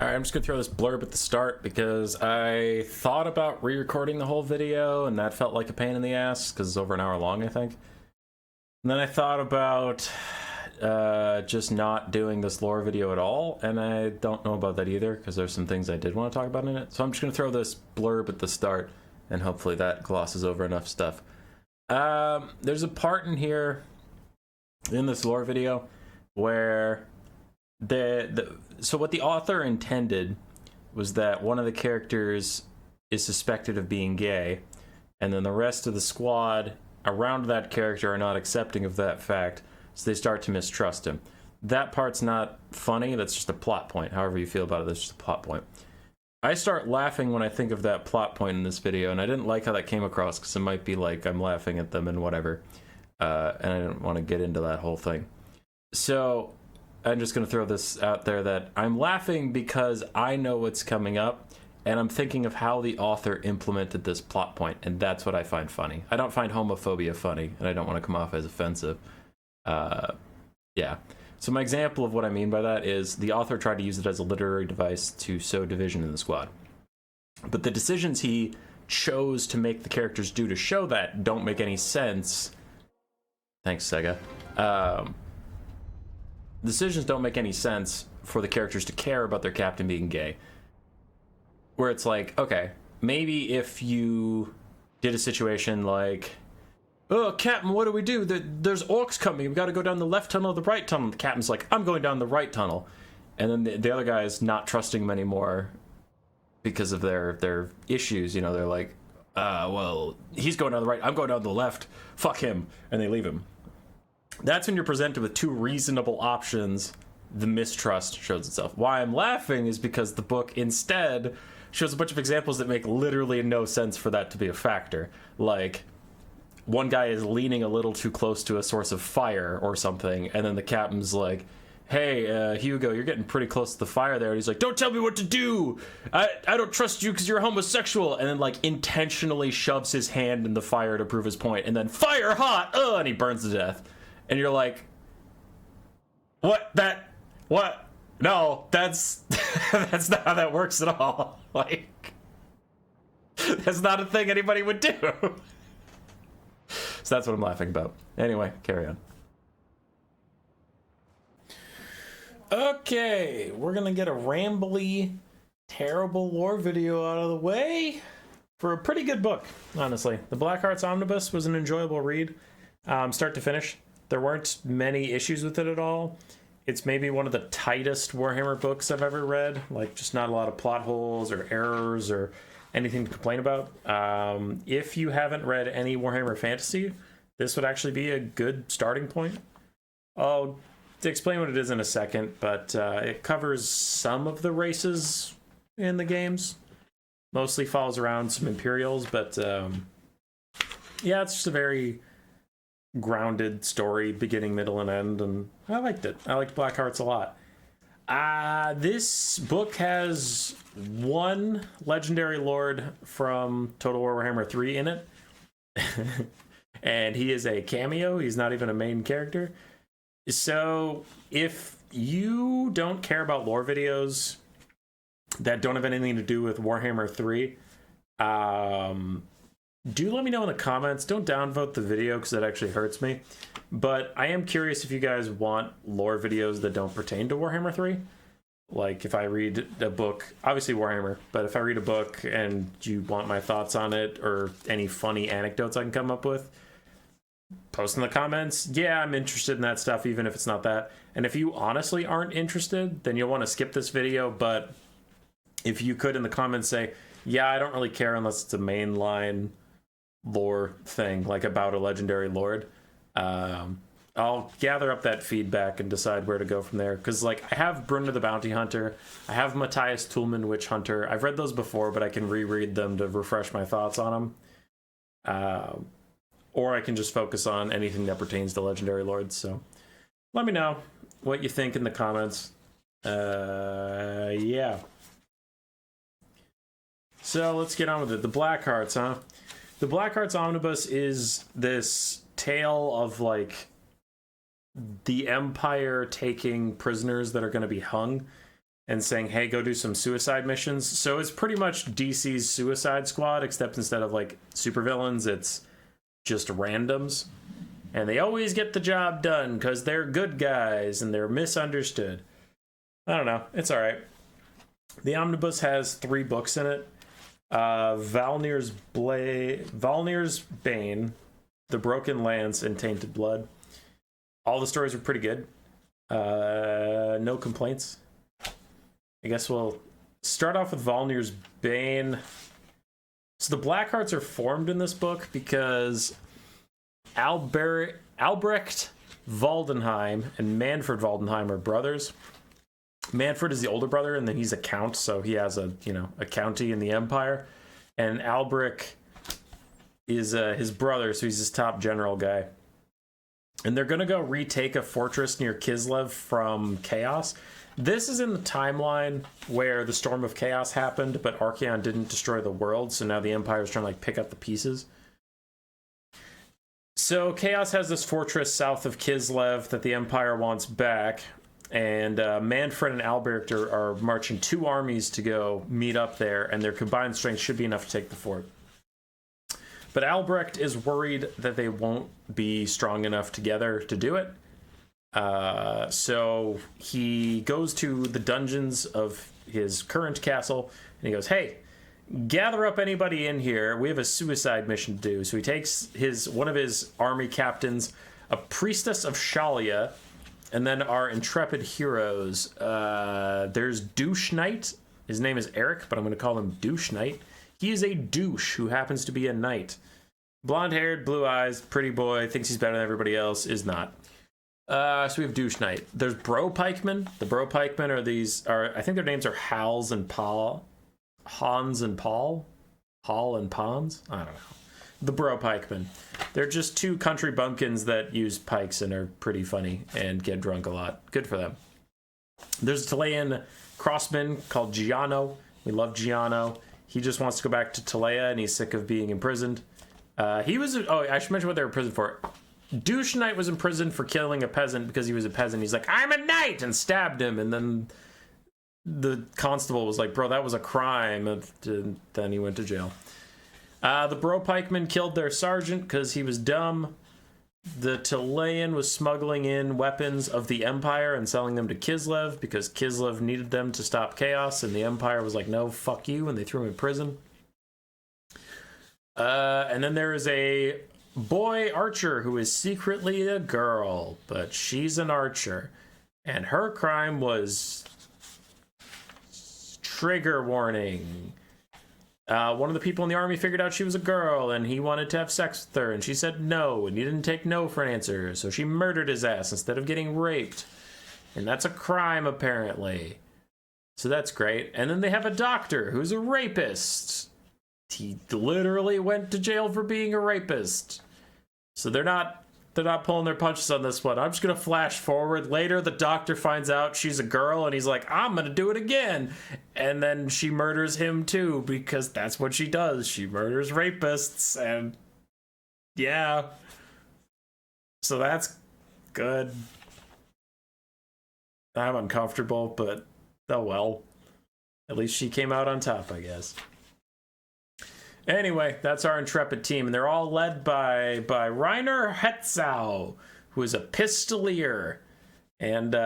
Alright, I'm just gonna throw this blurb at the start because I thought about re-recording the whole video and that felt like a pain in the ass because it's over an hour long, I think. And then I thought about just not doing this lore video at all, and I don't know about that either because there's some things I did want to talk about in it. So I'm just gonna throw this blurb at the start and hopefully that glosses over enough stuff. There's a part in here in this lore video where so what the author intended was that one of the characters is suspected of being gay, and then the rest of the squad around that character are not accepting of that fact, so they start to mistrust him. That part's not funny, that's just a plot point. However you feel about it, that's just a plot point. I start laughing when I think of that plot point in this video, and I didn't like how that came across because it might be like I'm laughing at them and whatever, and I didn't want to get into that whole thing. So I'm just going to throw this out there that I'm laughing because I know what's coming up, and I'm thinking of how the author implemented this plot point, and that's what I find funny. I don't find homophobia funny, and I don't want to come off as offensive. Yeah. So my example of what I mean by that is the author tried to use it as a literary device to sow division in the squad. But the decisions he chose to make the characters do to show that don't make any sense. Thanks, Sega. Decisions don't make any sense for the characters to care about their captain being gay. Where it's like, okay, maybe if you did a situation like, oh, Captain, what do we do? There's orcs coming. We got to go down the left tunnel or the right tunnel. The captain's like, I'm going down the right tunnel. And then the other guy's not trusting him anymore because of their issues. You know, they're like, well, he's going down the right. I'm going down the left. Fuck him. And they leave him. That's when you're presented with two reasonable options. The mistrust shows itself. Why I'm laughing is because the book instead shows a bunch of examples that make literally no sense for that to be a factor. Like, one guy is leaning a little too close to a source of fire or something, and then the captain's like, hey, Hugo, you're getting pretty close to the fire there. And he's like, don't tell me what to do. I don't trust you because you're homosexual. And then, like, intentionally shoves his hand in the fire to prove his point. And then, fire hot! And he burns to death. And you're like, what? No, that's that's not how that works at all. Like, that's not a thing anybody would do. So that's what I'm laughing about. Anyway, carry on. Okay, we're gonna get a rambly, terrible lore video out of the way for a pretty good book, honestly. The Blackhearts Omnibus was an enjoyable read, start to finish. There weren't many issues with it at all. It's maybe one of the tightest Warhammer books I've ever read. Like, just not a lot of plot holes or errors or anything to complain about. If you haven't read any Warhammer Fantasy, this would actually be a good starting point. I'll explain what it is in a second, but it covers some of the races in the games. Mostly follows around some Imperials, but yeah, it's just a very grounded story, beginning, middle, and end, and I liked it. I liked Blackhearts a lot. This book has one legendary lord from Total War Warhammer 3 in it. And he is a cameo. He's not even a main character. So if you don't care about lore videos that don't have anything to do with Warhammer 3, do let me know in the comments. Don't downvote the video because that actually hurts me. But I am curious if you guys want lore videos that don't pertain to Warhammer 3. Like, if I read a book, obviously Warhammer, but if I read a book and you want my thoughts on it or any funny anecdotes I can come up with, post in the comments. Yeah, I'm interested in that stuff, even if it's not that. And if you honestly aren't interested, then you'll want to skip this video. But if you could in the comments say, yeah, I don't really care unless it's a mainline lore thing, like about a legendary lord, I'll gather up that feedback and decide where to go from there. Because, like, I have Brunner the Bounty Hunter, I have Matthias Toulmin Witch Hunter. I've read those before, but I can reread them to refresh my thoughts on them. Or I can just focus on anything that pertains to legendary lords. So let me know what you think in the comments. Yeah. So let's get on with it. The Blackhearts, huh? The Blackhearts Omnibus is this tale of, like, the Empire taking prisoners that are going to be hung and saying, hey, go do some suicide missions. So it's pretty much DC's Suicide Squad, except instead of like supervillains, it's just randoms. And they always get the job done because they're good guys and they're misunderstood. I don't know. It's all right. The Omnibus has 3 books in it. Valnir's Bane, The Broken Lance, and Tainted Blood. All the stories are pretty good. No complaints. I guess we'll start off with Valnir's Bane. So the Blackhearts are formed in this book because Albrecht Waldenheim and Manfred Waldenheim are brothers. Manfred is the older brother, and then he's a count, so he has a county in the Empire. And Albrecht is his brother, so he's his top general guy. And they're gonna go retake a fortress near Kislev from Chaos. This is in the timeline where the Storm of Chaos happened, but Archaon didn't destroy the world, so now the Empire is trying to like pick up the pieces. So Chaos has this fortress south of Kislev that the Empire wants back. And Manfred and Albrecht are marching 2 armies to go meet up there, and their combined strength should be enough to take the fort. But Albrecht is worried that they won't be strong enough together to do it. So he goes to the dungeons of his current castle, and he goes, hey, gather up anybody in here. We have a suicide mission to do. So he takes one of his army captains, a priestess of Shalia, and then our intrepid heroes. There's Douche Knight. His name is Eric, but I'm going to call him Douche Knight. He is a douche who happens to be a knight. Blonde-haired, blue eyes, pretty boy, thinks he's better than everybody else, is not. So we have Douche Knight. There's Bro Pikemen. The Bro Pikemen are I think their names are Hals and Paul. Hans and Paul? Hall and Pons? I don't know. The Bro Pikemen. They're just 2 country bumpkins that use pikes and are pretty funny and get drunk a lot. Good for them. There's a Talayan crossman called Giano. We love Giano. He just wants to go back to Talaya and he's sick of being imprisoned. I should mention what they were imprisoned for. Douche Knight was imprisoned for killing a peasant because he was a peasant. He's like, I'm a knight, and stabbed him. And then the constable was like, bro, that was a crime. And then he went to jail. The Bro Pikemen killed their sergeant because he was dumb. The Talayan was smuggling in weapons of the Empire and selling them to Kislev because Kislev needed them to stop chaos, and the Empire was like, no, fuck you, and they threw him in prison. And then there is a boy archer who is secretly a girl, but she's an archer. And her crime was... trigger warning. One of the people in the army figured out she was a girl, and he wanted to have sex with her, and she said no, and he didn't take no for an answer, so she murdered his ass instead of getting raped. And that's a crime, apparently. So that's great. And then they have a doctor who's a rapist. He literally went to jail for being a rapist. So they're not pulling their punches on this one. I'm just gonna flash forward. Later, the doctor finds out she's a girl, and he's like, I'm gonna do it again. And then she murders him too, because that's what she does. She murders rapists, and yeah. So that's good. I'm uncomfortable, but oh well. At least she came out on top, I guess. Anyway, that's our intrepid team, and they're all led by Rainer Hetzau, who is a pistolier, and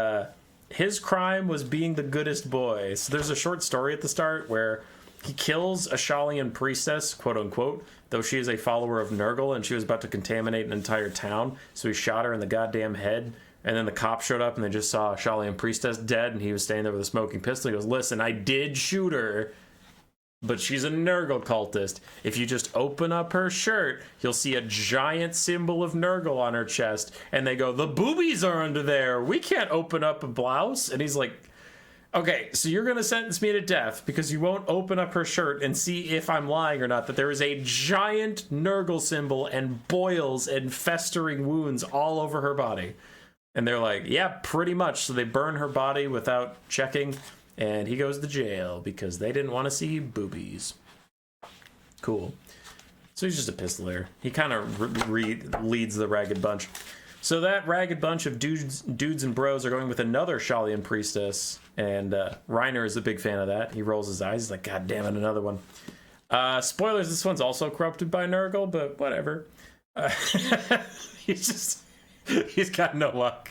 his crime was being the goodest boy. So there's a short story at the start where he kills a Shalian priestess, quote unquote, though she is a follower of Nurgle, and she was about to contaminate an entire town, so he shot her in the goddamn head. And then the cops showed up, and they just saw a Shalian priestess dead, and he was standing there with a smoking pistol. He goes, listen, I did shoot her, but she's a Nurgle cultist. If you just open up her shirt, you'll see a giant symbol of Nurgle on her chest. And they go, the boobies are under there. We can't open up a blouse. And he's like, okay, so you're going to sentence me to death because you won't open up her shirt and see if I'm lying or not, that there is a giant Nurgle symbol and boils and festering wounds all over her body. And they're like, yeah, pretty much. So they burn her body without checking. And he goes to jail because they didn't want to see boobies. Cool. So he's just a pistolier. He kind of leads the ragged bunch. So that ragged bunch of dudes and bros are going with another Shalian priestess, and Reiner is a big fan of that. He rolls his eyes. He's like, God damn it, another one. Spoilers, this one's also corrupted by Nurgle, but whatever. He's got no luck.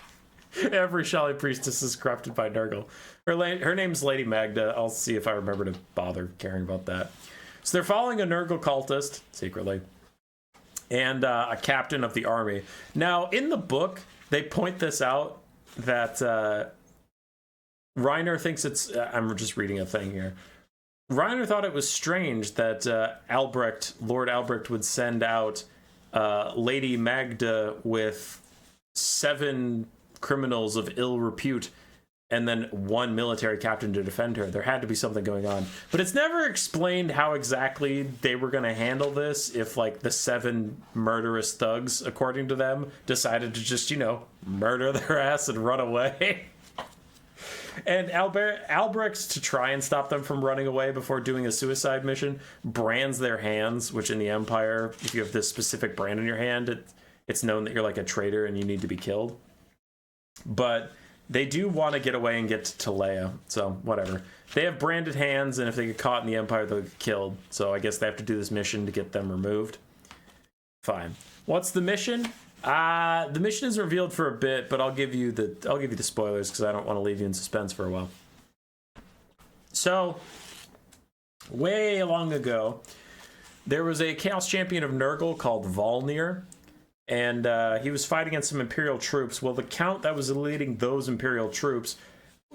Every Shalian priestess is corrupted by Nurgle. Her name's Lady Magda. I'll see if I remember to bother caring about that. So they're following a Nurgle cultist, secretly, and a captain of the army. Now, in the book, they point this out, that Reiner thinks it's... I'm just reading a thing here. Reiner thought it was strange that Lord Albrecht would send out Lady Magda with 7 criminals of ill repute and then 1 military captain to defend her. There had to be something going on. But it's never explained how exactly they were going to handle this if, like, the 7 murderous thugs, according to them, decided to just, murder their ass and run away. And Albrecht, to try and stop them from running away before doing a suicide mission, brands their hands, which in the Empire, if you have this specific brand in your hand, it's known that you're like a traitor and you need to be killed. But they do want to get away and get to Leia, so whatever. They have branded hands, and if they get caught in the Empire, they'll get killed. So I guess they have to do this mission to get them removed. Fine. What's the mission? The mission is revealed for a bit, but I'll give you the spoilers because I don't want to leave you in suspense for a while. So, way long ago, there was a Chaos Champion of Nurgle called Volnir, and he was fighting against some Imperial troops. Well, the Count that was leading those Imperial troops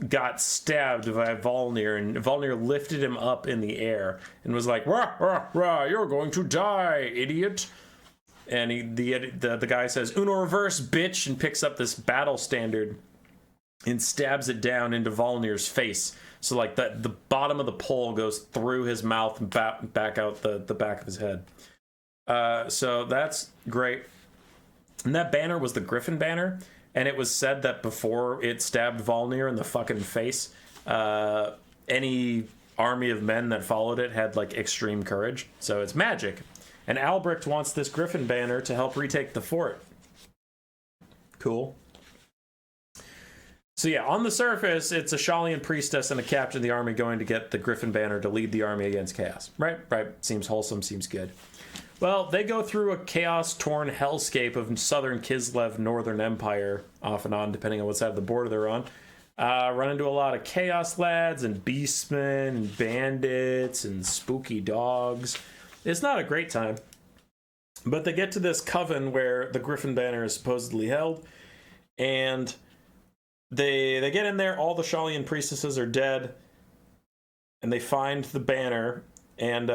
got stabbed by Volnir, and Volnir lifted him up in the air and was like, "Rah, rah, rah, you're going to die, idiot." And the guy says, "Uno reverse, bitch," and picks up this battle standard and stabs it down into Volnir's face. So, like, the bottom of the pole goes through his mouth and back out the back of his head. So that's great. And that banner was the Griffin banner. And it was said that before it stabbed Volnir in the fucking face, any army of men that followed it had, like, extreme courage. So it's magic. And Albrecht wants this Griffin banner to help retake the fort. Cool. So yeah, on the surface, it's a Shalian priestess and a captain of the army going to get the Griffin banner to lead the army against chaos. Right. Seems wholesome, seems good. Well, they go through a chaos-torn hellscape of southern Kislev, northern Empire, off and on, depending on what side of the border they're on. Run into a lot of chaos lads and beastmen and bandits and spooky dogs. It's not a great time. But they get to this coven where the Griffin banner is supposedly held, and they get in there, all the Shalian priestesses are dead, and they find the banner, and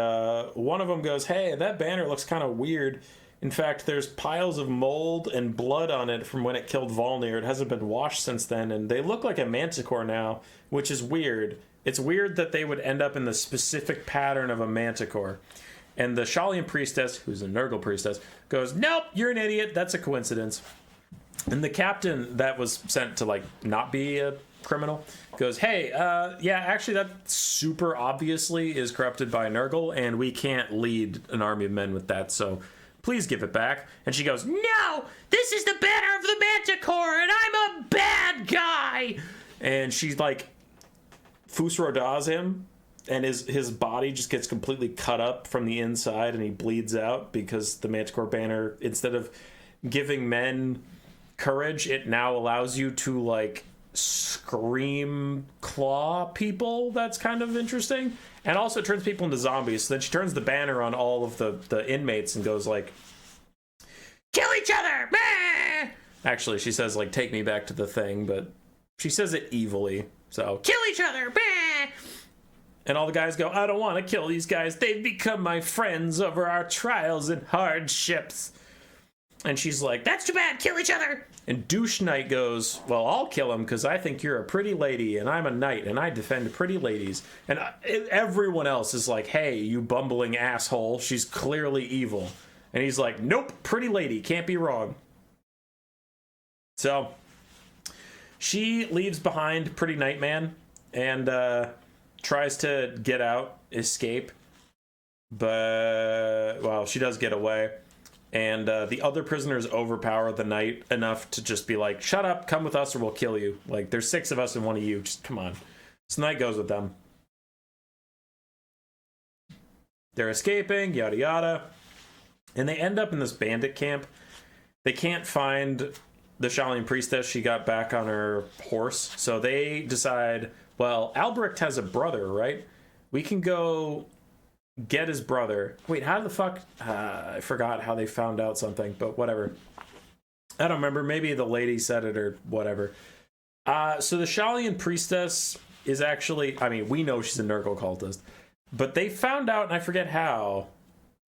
one of them goes, "Hey, that banner looks kind of weird. In fact, there's piles of mold and blood on it from when it killed Volnir. It hasn't been washed since then, and they look like a manticore now, which is weird. It's weird that they would end up in the specific pattern of a manticore." And the Shalian priestess, who's a Nurgle priestess, goes, "Nope, you're an idiot. That's a coincidence." And the captain that was sent to, like, not be a criminal goes, "Hey, yeah, actually that super obviously is corrupted by Nurgle, and we can't lead an army of men with that, so please give it back." And she goes, "No, this is the banner of the Manticore, and I'm a bad guy." And she's like, Fusrodas him, and his body just gets completely cut up from the inside, and he bleeds out because the Manticore banner, instead of giving men courage, it now allows you to, like, scream claw people. That's kind of interesting. And also it turns people into zombies. So then she turns the banner on all of the inmates and goes like, "Kill each other!" Actually, she says, like, "Take me back to the thing," but she says it evilly. So, "Kill each other!" And all the guys go, "I don't want to kill these guys. They've become my friends over our trials and hardships." And she's like, "That's too bad. Kill each other." And Douche Knight goes, "Well, I'll kill him because I think you're a pretty lady and I'm a knight and I defend pretty ladies." And everyone else is like, "Hey, you bumbling asshole. She's clearly evil." And he's like, "Nope, pretty lady. Can't be wrong." So she leaves behind Pretty Nightman and tries to get out, escape. But, well, she does get away. and the other prisoners overpower the knight enough to just be like, shut up, come with us or we'll kill you. Like, there's 6 of us and 1 of you, just come on. So the knight goes with them. They're escaping, yada yada. And they end up in this bandit camp. They can't find the Shaolin priestess. She got back on her horse. So they decide, well, Albrecht has a brother, right? We can go get his brother. Wait, how the fuck? I forgot how they found out something, but whatever. I don't remember. Maybe the lady said it or whatever. So the Shaolin priestess is actually, I mean, we know she's a Nurgle cultist, but they found out, and I forget how.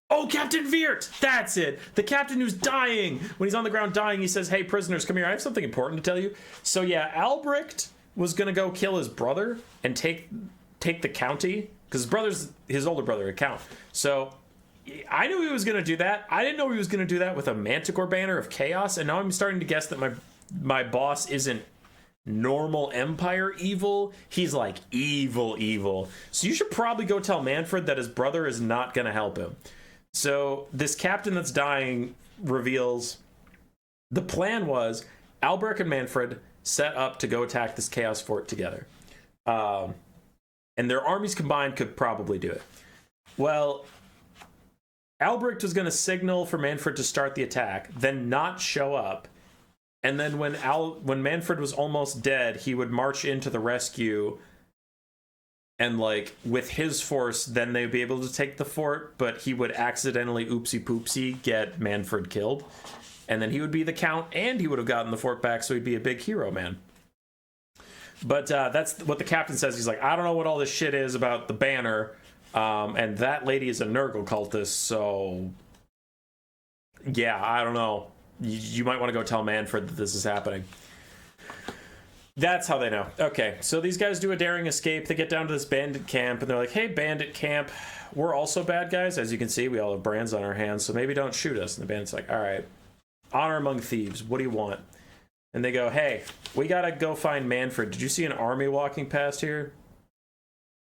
Oh, Captain Veert! That's it! The captain who's dying! When he's on the ground dying, he says, hey, prisoners, come here. I have something important to tell you. So yeah, Albrecht was gonna go kill his brother and take the county, because his brother's his older brother, a count. So I knew he was gonna do that. I didn't know he was gonna do that with a Manticore banner of chaos, and now I'm starting to guess that my boss isn't normal Empire evil. He's like evil. So you should probably go tell Manfred that his brother is not gonna help him. So this captain that's dying reveals the plan was Albrecht and Manfred set up to go attack this Chaos Fort together. And their armies combined could probably do it. Well, Albrecht was going to signal for Manfred to start the attack, then not show up. And then when Manfred was almost dead, he would march into the rescue. And like with his force, then they'd be able to take the fort, but he would accidentally oopsie poopsie get Manfred killed. And then he would be the count and he would have gotten the fort back, so he'd be a big hero man. But that's what the captain says. He's like, I don't know what all this shit is about the banner. And that lady is a Nurgle cultist, so yeah, I don't know. You might want to go tell Manfred that this is happening. That's how they know. Okay, so these guys do a daring escape. They get down to this bandit camp, and they're like, hey, bandit camp, we're also bad guys. As you can see, we all have brands on our hands, so maybe don't shoot us. And the bandit's like, all right, honor among thieves. What do you want? And they go, hey, we gotta go find Manfred. Did you see an army walking past here?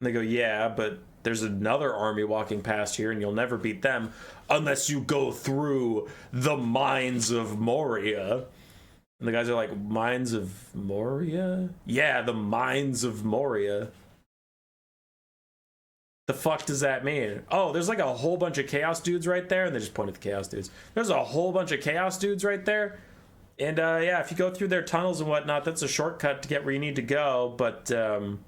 And they go, yeah, but there's another army walking past here, and you'll never beat them unless you go through the mines of Moria. And the guys are like, mines of Moria? Yeah, the mines of Moria. The fuck does that mean? Oh, there's like a whole bunch of chaos dudes right there. And they just point at the chaos dudes. There's a whole bunch of chaos dudes right there. And yeah, if you go through their tunnels and whatnot, that's a shortcut to get where you need to go. But did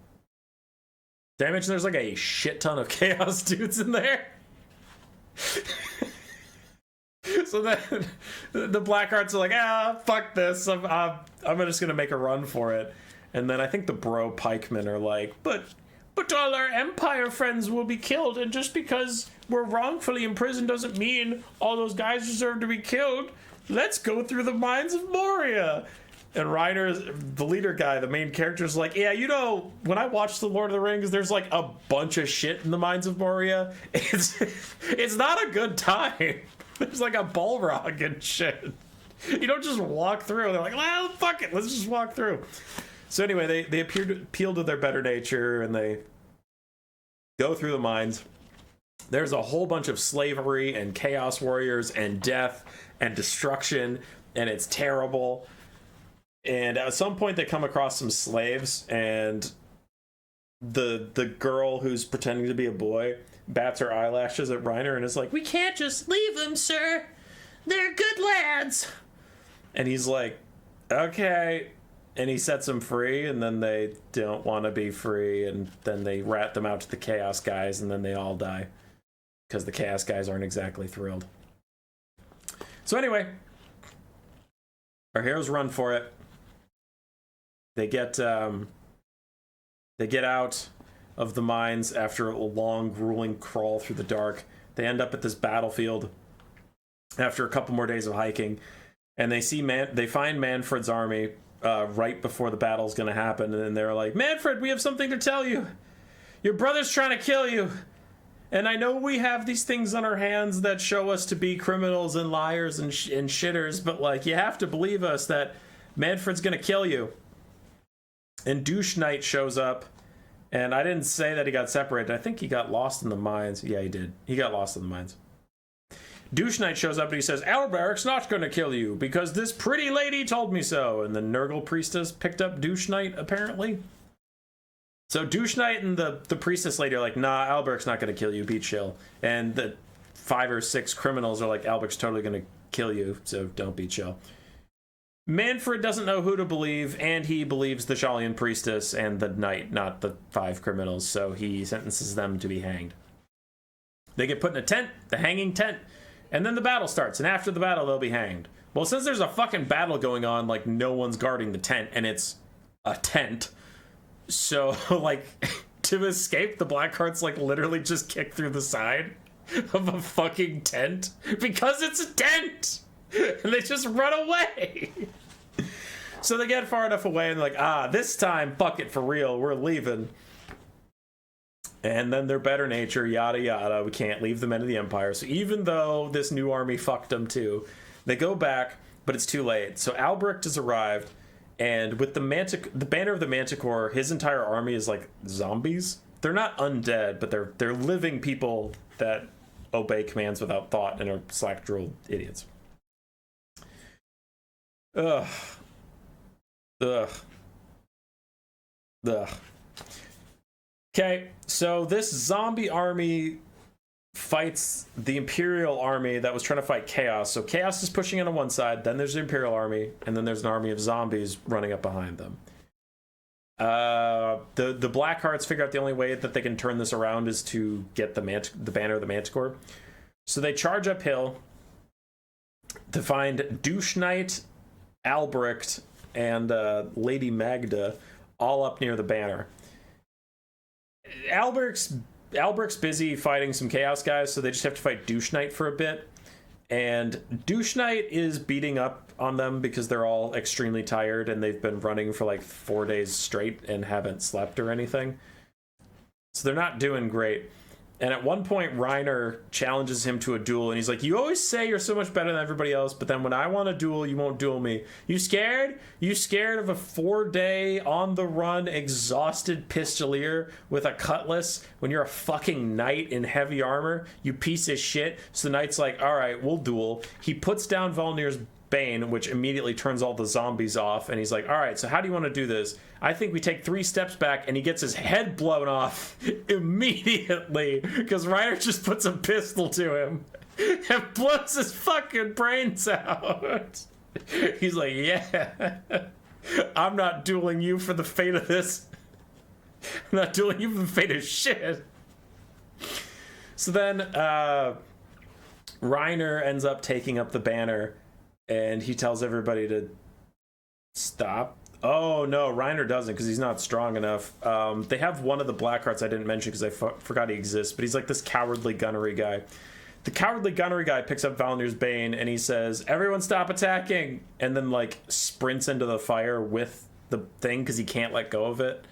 I mention there's like a shit ton of chaos dudes in there? So then the Blackhearts are like, fuck this. I'm just gonna make a run for it. And then I think the bro pikemen are like, but all our Empire friends will be killed, and just because we're wrongfully imprisoned doesn't mean all those guys deserve to be killed. Let's go through the mines of Moria. And Reiner, the leader guy, the main character, is like, yeah, you know, when I watched The Lord of the Rings, there's like a bunch of shit in the mines of Moria. It's not a good time. There's like a Balrog and shit. You don't just walk through. They're like, well, fuck it, let's just walk through. So anyway, they appeal to their better nature, and they go through the mines. There's a whole bunch of slavery and chaos warriors and death and destruction, and it's terrible. And at some point they come across some slaves, and the girl who's pretending to be a boy bats her eyelashes at Reiner and is like, we can't just leave them, sir. They're good lads. And he's like, okay. And he sets them free, and then they don't want to be free, and then they rat them out to the Chaos guys, and then they all die. Because the Chaos guys aren't exactly thrilled. So anyway, our heroes run for it. They get out of the mines after a long, grueling crawl through the dark. They end up at this battlefield after a couple more days of hiking, and they find Manfred's army right before the battle's going to happen, and they're like, Manfred, we have something to tell you. Your brother's trying to kill you. And I know we have these things on our hands that show us to be criminals and liars and shitters, but like, you have to believe us that Manfred's going to kill you. And Douche Knight shows up. And I didn't say that he got separated. I think he got lost in the mines. Yeah, he did. He got lost in the mines. Douche Knight shows up and he says, Alberic's not going to kill you because this pretty lady told me so. And the Nurgle priestess picked up Douche Knight, apparently. So Douche Knight and the priestess lady are like, nah, Alberic's not going to kill you, be chill. And the 5 or 6 criminals are like, Alberic's totally going to kill you, so don't be chill. Manfred doesn't know who to believe, and he believes the Shallian priestess and the knight, not the 5 criminals, so he sentences them to be hanged. They get put in a tent, the hanging tent, and then the battle starts, and after the battle, they'll be hanged. Well, since there's a fucking battle going on, like, no one's guarding the tent, and it's a tent, so, like, to escape, the Blackhearts, like, literally just kick through the side of a fucking tent, because it's a tent! And they just run away. So they get far enough away and they're like, this time, fuck it, for real, we're leaving. And then their better nature, yada yada, we can't leave the men of the Empire. So even though this new army fucked them too, they go back, but it's too late. So Albrecht has arrived, and with the banner of the Manticore, his entire army is like zombies. They're not undead, but they're living people that obey commands without thought and are slack-drilled idiots. Ugh. Okay, so this zombie army fights the Imperial army that was trying to fight Chaos. So Chaos is pushing in on one side, then there's the Imperial army, and then there's an army of zombies running up behind them. The Blackhearts figure out the only way that they can turn this around is to get the banner of the Manticore. So they charge uphill to find Douche Knight, Albrecht, and Lady Magda all up near the banner. Albrecht's busy fighting some Chaos guys, so they just have to fight Douche Knight for a bit. And Douche Knight is beating up on them because they're all extremely tired and they've been running for like 4 days straight and haven't slept or anything. So they're not doing great. And at one point, Reiner challenges him to a duel, and he's like, you always say you're so much better than everybody else, but then when I want to duel, you won't duel me. You scared? You scared of a 4-day, on-the-run, exhausted pistolier with a cutlass when you're a fucking knight in heavy armor? You piece of shit. So the knight's like, all right, we'll duel. He puts down Valnir's Bane, which immediately turns all the zombies off, and he's like, all right, so how do you want to do this? I think we take 3 steps back, and he gets his head blown off immediately because Reiner just puts a pistol to him and blows his fucking brains out. He's like, yeah, I'm not dueling you for the fate of this. I'm not dueling you for the fate of shit. So then Reiner ends up taking up the banner, and he tells everybody to stop. Oh, no, Reiner doesn't because he's not strong enough. They have one of the Blackhearts I didn't mention because I forgot he exists, but he's like this cowardly gunnery guy. The cowardly gunnery guy picks up Valnir's Bane, and he says, everyone stop attacking, and then, like, sprints into the fire with the thing because he can't let go of it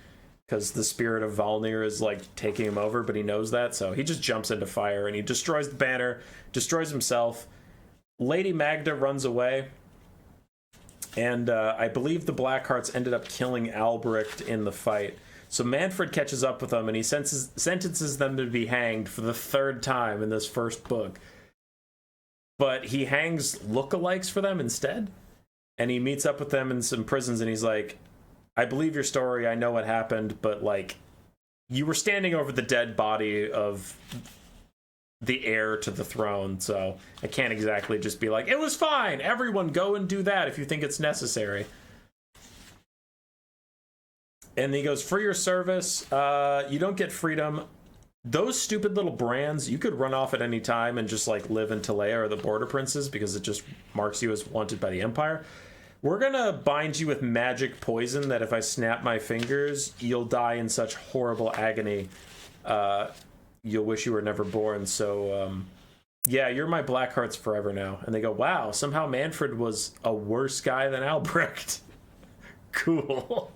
because the spirit of Valnir is, like, taking him over, but he knows that, so he just jumps into fire, and he destroys the banner, destroys himself. Lady Magda runs away, and I believe the Blackhearts ended up killing Albrecht in the fight. So Manfred catches up with them, and he sentences them to be hanged for the 3rd time in this first book. But he hangs lookalikes for them instead, and he meets up with them in some prisons, and he's like, I believe your story, I know what happened, but, like, you were standing over the dead body of the heir to the throne, so I can't exactly just be like, it was fine, everyone go and do that if you think it's necessary. And he goes, for your service, you don't get freedom. Those stupid little brands, you could run off at any time and just like live in Talea or the Border Princes because it just marks you as wanted by the Empire. We're gonna bind you with magic poison that if I snap my fingers, you'll die in such horrible agony. You'll wish you were never born. So, yeah, you're my Blackhearts forever now. And they go, wow, somehow Manfred was a worse guy than Albrecht. Cool.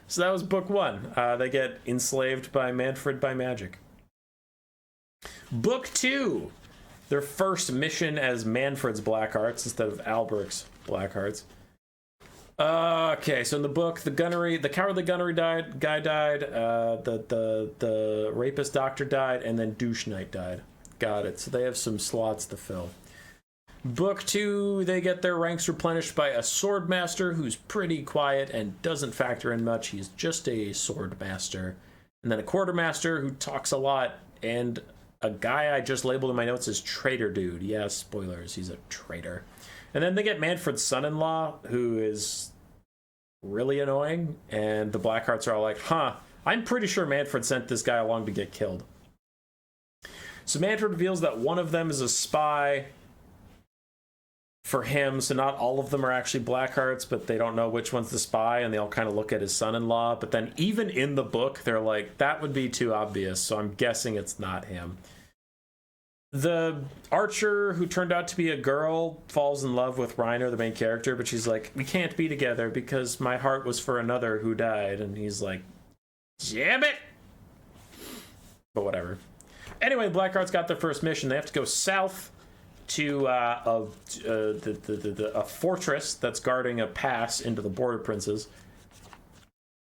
So that was book 1. They get enslaved by Manfred by magic. Book 2. Their first mission as Manfred's Blackhearts instead of Albrecht's Blackhearts. Okay, so in the book, the cowardly gunnery guy died, the rapist doctor died, and then Douche Knight died. got it. So they have some slots to fill. Book 2, they get their ranks replenished by a sword master who's pretty quiet and doesn't factor in much. He's just a sword master. And then a quartermaster who talks a lot, and a guy I just labeled in my notes as traitor dude. Yeah, spoilers, he's a traitor. And then they get Manfred's son-in-law, who is really annoying, and the Blackhearts are all like, I'm pretty sure Manfred sent this guy along to get killed. So Manfred reveals that one of them is a spy for him, so not all of them are actually Blackhearts, but they don't know which one's the spy, and they all kind of look at his son-in-law. But then even in the book, they're like, that would be too obvious, so I'm guessing it's not him. The archer, who turned out to be a girl, falls in love with Reiner, the main character, but she's like, we can't be together because my heart was for another who died. And he's like, damn it! But whatever. Anyway, Blackhearts got their first mission. They have to go south to a fortress that's guarding a pass into the Border Princes.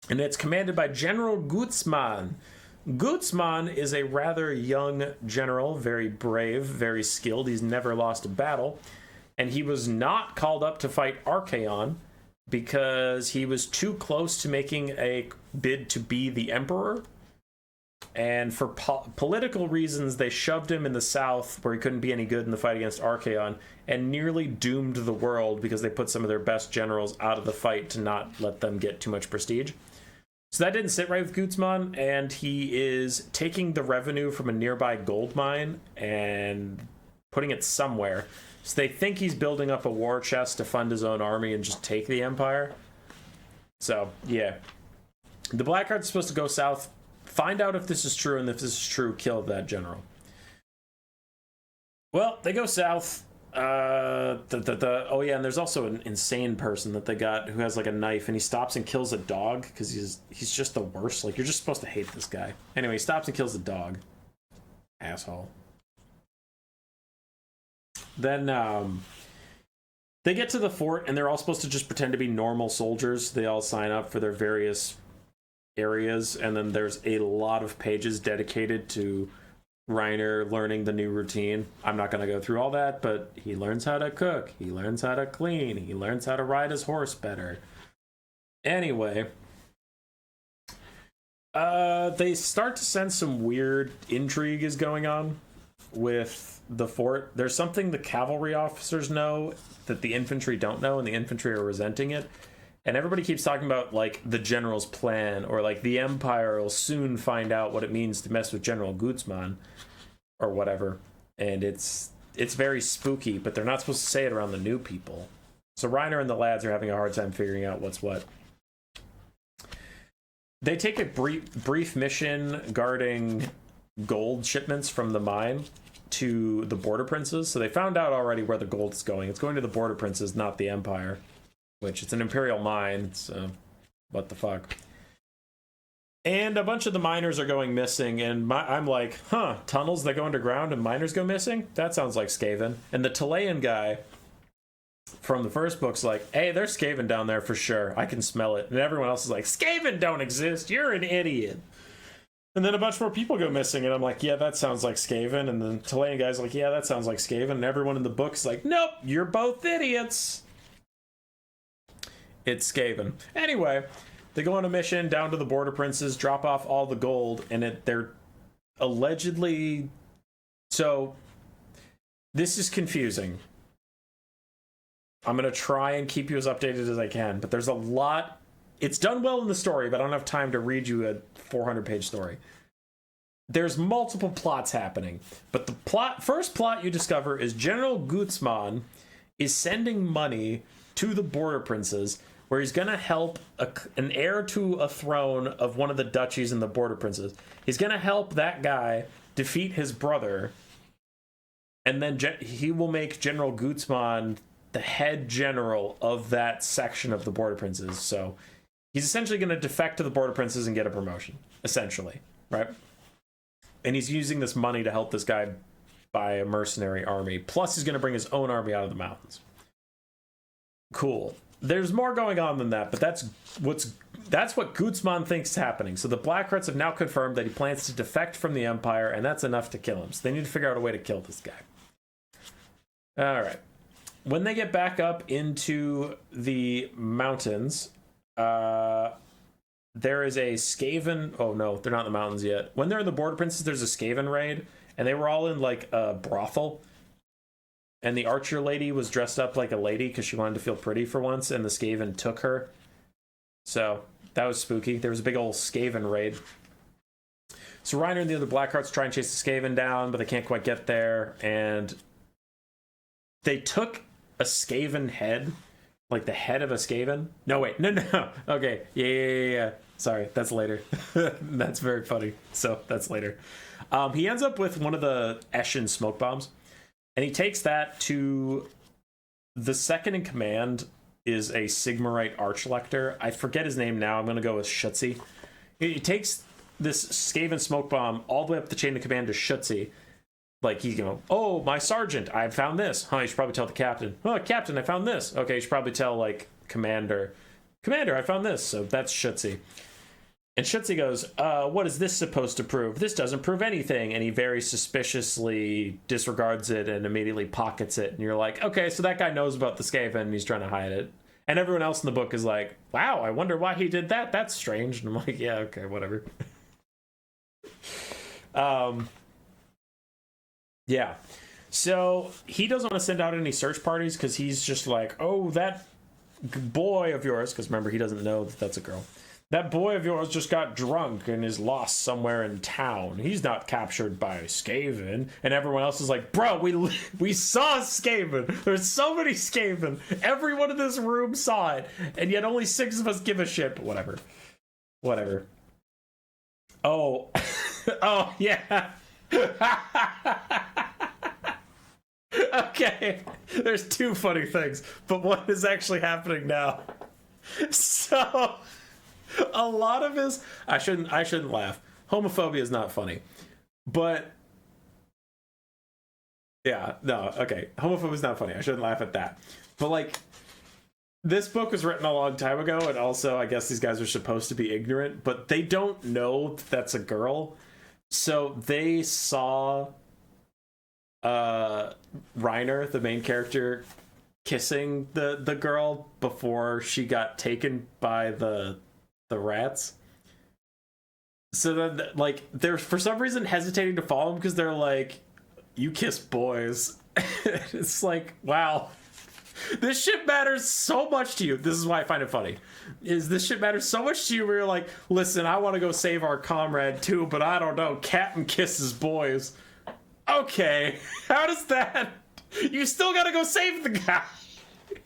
And it's commanded by General Gutzmann. Gutzmann is a rather young general, very brave, very skilled. He's never lost a battle. And he was not called up to fight Archaon because he was too close to making a bid to be the emperor. And for political reasons, they shoved him in the south where he couldn't be any good in the fight against Archaon, and nearly doomed the world because they put some of their best generals out of the fight to not let them get too much prestige. So that didn't sit right with Gutzmann, and he is taking the revenue from a nearby gold mine and putting it somewhere. So they think he's building up a war chest to fund his own army and just take the empire. So, yeah. The Blackhearts are supposed to go south, find out if this is true, and if this is true, kill that general. Well, they go south. Oh yeah, and there's also an insane person that they got who has like a knife, and he stops and kills a dog because he's just the worst. Like, you're just supposed to hate this guy. Anyway, he stops and kills the dog. Asshole. Then they get to the fort, and they're all supposed to just pretend to be normal soldiers. They all sign up for their various areas, and then there's a lot of pages dedicated to Reiner learning the new routine. I'm not going to go through all that, but he learns how to cook, he learns how to clean, he learns how to ride his horse better. Anyway, they start to sense some weird intrigue is going on with the fort. There's something the cavalry officers know that the infantry don't know, and the infantry are resenting it. And everybody keeps talking about, like, the general's plan, or, like, the Empire will soon find out what it means to mess with General Gutzmann, or whatever. And it's very spooky, but they're not supposed to say it around the new people. So Reiner and the lads are having a hard time figuring out what's what. They take a brief mission guarding gold shipments from the mine to the Border Princes. So they found out already where the gold is going. It's going to the Border Princes, not the Empire. Which, it's an Imperial mine. It's, what the fuck. And a bunch of the miners are going missing, and I'm like, tunnels that go underground and miners go missing? That sounds like Skaven. And the Talayan guy from the first book's like, hey, there's Skaven down there for sure. I can smell it. And everyone else is like, Skaven don't exist. You're an idiot. And then a bunch more people go missing, and I'm like, yeah, that sounds like Skaven. And the Talayan guy's like, yeah, that sounds like Skaven. And everyone in the book's like, nope, you're both idiots. It's Skaven. Anyway, they go on a mission down to the Border Princes, drop off all the gold, and they're allegedly... So, this is confusing. I'm going to try and keep you as updated as I can, but there's a lot... It's done well in the story, but I don't have time to read you a 400-page story. There's multiple plots happening, but the first plot you discover is General Gutzmann is sending money to the Border Princes, where he's going to help an heir to a throne of one of the duchies in the Border Princes. He's going to help that guy defeat his brother, and then he will make General Gutzmann the head general of that section of the Border Princes. So he's essentially going to defect to the Border Princes and get a promotion, essentially, right? And he's using this money to help this guy buy a mercenary army. Plus, he's going to bring his own army out of the mountains. Cool. there's more going on than that, but that's what Gutzman thinks is happening. So the Blackhearts have now confirmed that he plans to defect from the Empire, and that's enough to kill him. So they need to figure out a way to kill this guy. All right. When they get back up into the mountains, there is a Skaven. Oh no, they're not in the mountains yet. When they're in the Border Princes, there's a Skaven raid, and they were all in like a brothel. And the archer lady was dressed up like a lady because she wanted to feel pretty for once, and the Skaven took her. So that was spooky. There was a big old Skaven raid. So Reiner and the other Blackhearts try and chase the Skaven down, but they can't quite get there. And they took a Skaven head, like the head of a Skaven. No, wait, no. Okay, yeah. Sorry, that's later. That's very funny. So that's later. He ends up with one of the Eshin smoke bombs. And he takes that to the second in command is a Sigmarite Archlector. I forget his name now. I'm going to go with Schutzi. He takes this Skaven smoke bomb all the way up the chain of command to Schutzi. Like, he's going, oh, my sergeant, I found this. You should probably tell the captain. Oh, captain, I found this. Okay, you should probably tell, like, commander, I found this. So that's Schutzi. And Schutzi goes, what is this supposed to prove? This doesn't prove anything. And he very suspiciously disregards it and immediately pockets it. And you're like, okay, so that guy knows about the Skaven and he's trying to hide it. And everyone else in the book is like, wow, I wonder why he did that. That's strange. And I'm like, yeah, okay, whatever. Yeah. So he doesn't want to send out any search parties because he's just like, oh, that boy of yours, because remember, he doesn't know that that's a girl. That boy of yours just got drunk and is lost somewhere in town. He's not captured by Skaven. And everyone else is like, bro, we saw Skaven. There's so many Skaven. Everyone in this room saw it. And yet only 6 of us give a shit. But whatever. Oh. Oh, yeah. Okay. There's 2 funny things. But what is actually happening now? So... a lot of his I shouldn't laugh. Homophobia is not funny. But yeah, no, okay. Homophobia is not funny. I shouldn't laugh at that. But like, this book was written a long time ago, and also I guess these guys are supposed to be ignorant, but they don't know that's a girl. So they saw Reiner, the main character, kissing the girl before she got taken by the rats. So then, like, they're for some reason hesitating to follow him because they're like, you kiss boys. It's like, wow, this shit matters so much to you. This is why I find it funny. Is this shit matters so much to you where you're like, listen, I want to go save our comrade too, but I don't know, Captain kisses boys. Okay, how does that... You still gotta go save the guy.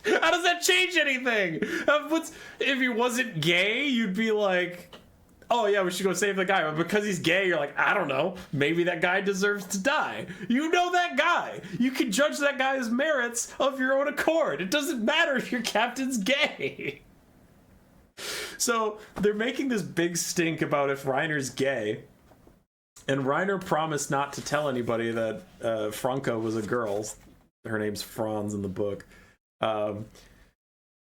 How does that change anything? If he wasn't gay, you'd be like, oh yeah, we should go save the guy. But because he's gay, you're like, I don't know, maybe that guy deserves to die. You know that guy. You can judge that guy's merits of your own accord. It doesn't matter if your captain's gay. So they're making this big stink about if Reiner's gay. And Reiner promised not to tell anybody that Franca was a girl. Her name's Franz in the book.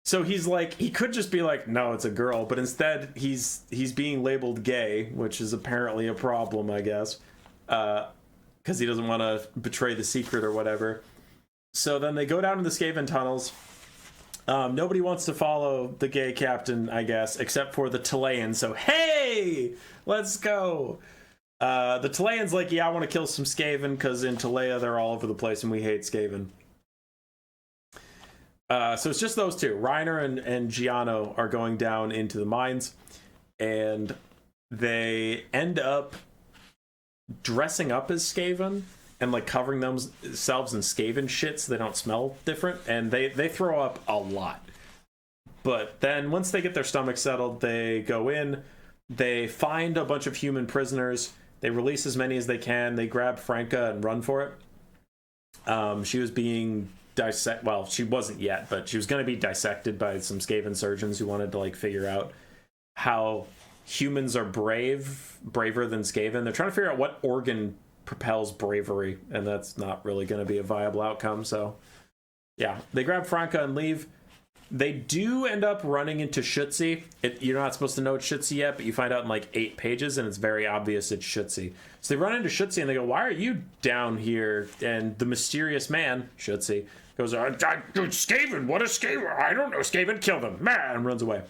So he's like, he could just be like, no, it's a girl, but instead he's being labeled gay, which is apparently a problem, I guess, because he doesn't want to betray the secret or whatever. So then they go down to the Skaven tunnels. Nobody wants to follow the gay captain, I guess, except for the Talayan. So hey, let's go. The Talayan's like, yeah, I want to kill some Skaven because in Talaya they're all over the place and we hate Skaven. So it's just those 2. Reiner and Giano are going down into the mines, and they end up dressing up as Skaven and like covering themselves in Skaven shit so they don't smell different, and they throw up a lot. But then once they get their stomachs settled, they go in, they find a bunch of human prisoners, they release as many as they can, they grab Franca and run for it. She was being well, she wasn't yet, but she was going to be dissected by some Skaven surgeons who wanted to like figure out how humans are braver than Skaven. They're trying to figure out what organ propels bravery, and that's not really going to be a viable outcome. So yeah, they grab Franca and leave. They do end up running into Schutzi. You're not supposed to know it's Schutzi yet, but you find out in like 8 pages, and it's very obvious it's Schutzi. So they run into Schutzi, and they go, "Why are you down here?" And the mysterious man, Schutzi, goes, "Skaven, what is Skaven? I don't know Skaven, kill them." Man, and runs away.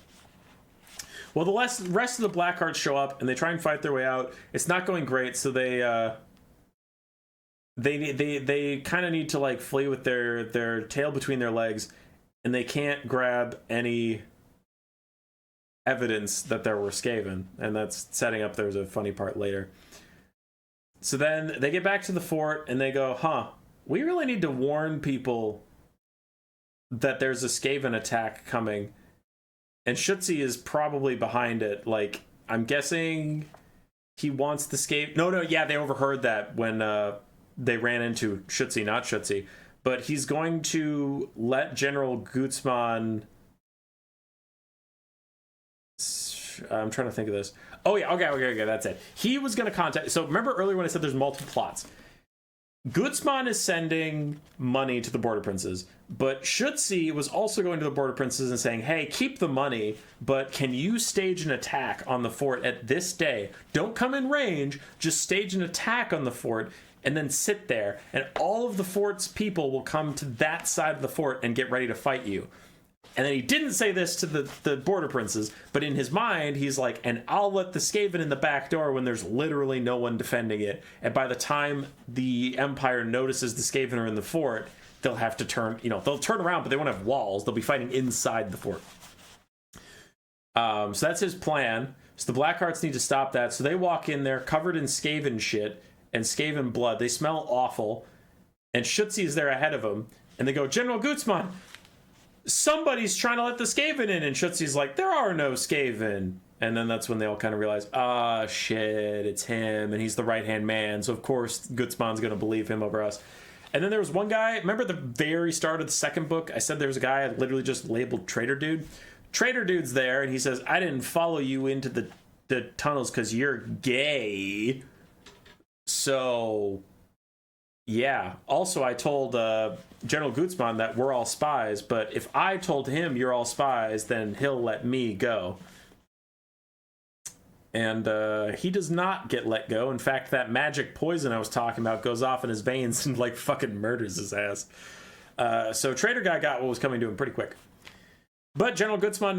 Well, the rest of the Blackhearts show up, and they try and fight their way out. It's not going great, so they kind of need to like flee with their tail between their legs, and they can't grab any evidence that there were Skaven, and that's setting up there's a funny part later. So then they get back to the fort, and they go, we really need to warn people that there's a Skaven attack coming. And Schutzi is probably behind it. Like, I'm guessing he wants the Skaven. No, yeah, they overheard that when they ran into Schutzi, not Schutzi. But he's going to let General Gutzman... I'm trying to think of this. Oh, yeah, okay, that's it. He was going to contact... So remember earlier when I said there's multiple plots? Gutzman is sending money to the Border Princes, but Schutzi was also going to the Border Princes and saying, hey, keep the money, but can you stage an attack on the fort at this day? Don't come in range, just stage an attack on the fort, and then sit there, and all of the fort's people will come to that side of the fort and get ready to fight you. And then he didn't say this to the Border Princes, but in his mind, he's like, and I'll let the Skaven in the back door when there's literally no one defending it. And by the time the Empire notices the Skaven are in the fort, they'll have to turn, they'll turn around, but they won't have walls. They'll be fighting inside the fort. So that's his plan. So the Blackhearts need to stop that. So they walk in there covered in Skaven shit and Skaven blood. They smell awful. And Schutzi is there ahead of them. And they go, General Gutzman, somebody's trying to let the Skaven in. And Schutzi's like, there are no Skaven. And then that's when they all kind of realize, shit, it's him. And he's the right-hand man. So, of course, Gutzman's going to believe him over us. And then there was one guy, remember at the very start of the second book, I said there was a guy I literally just labeled Traitor Dude? Traitor Dude's there, and he says, I didn't follow you into the tunnels because you're gay. So, yeah. Also, I told General Gutzman that we're all spies, but if I told him you're all spies, then he'll let me go. And he does not get let go. In fact, that magic poison I was talking about goes off in his veins and, like, fucking murders his ass. So Traitor Guy got what was coming to him pretty quick. But General Gutzman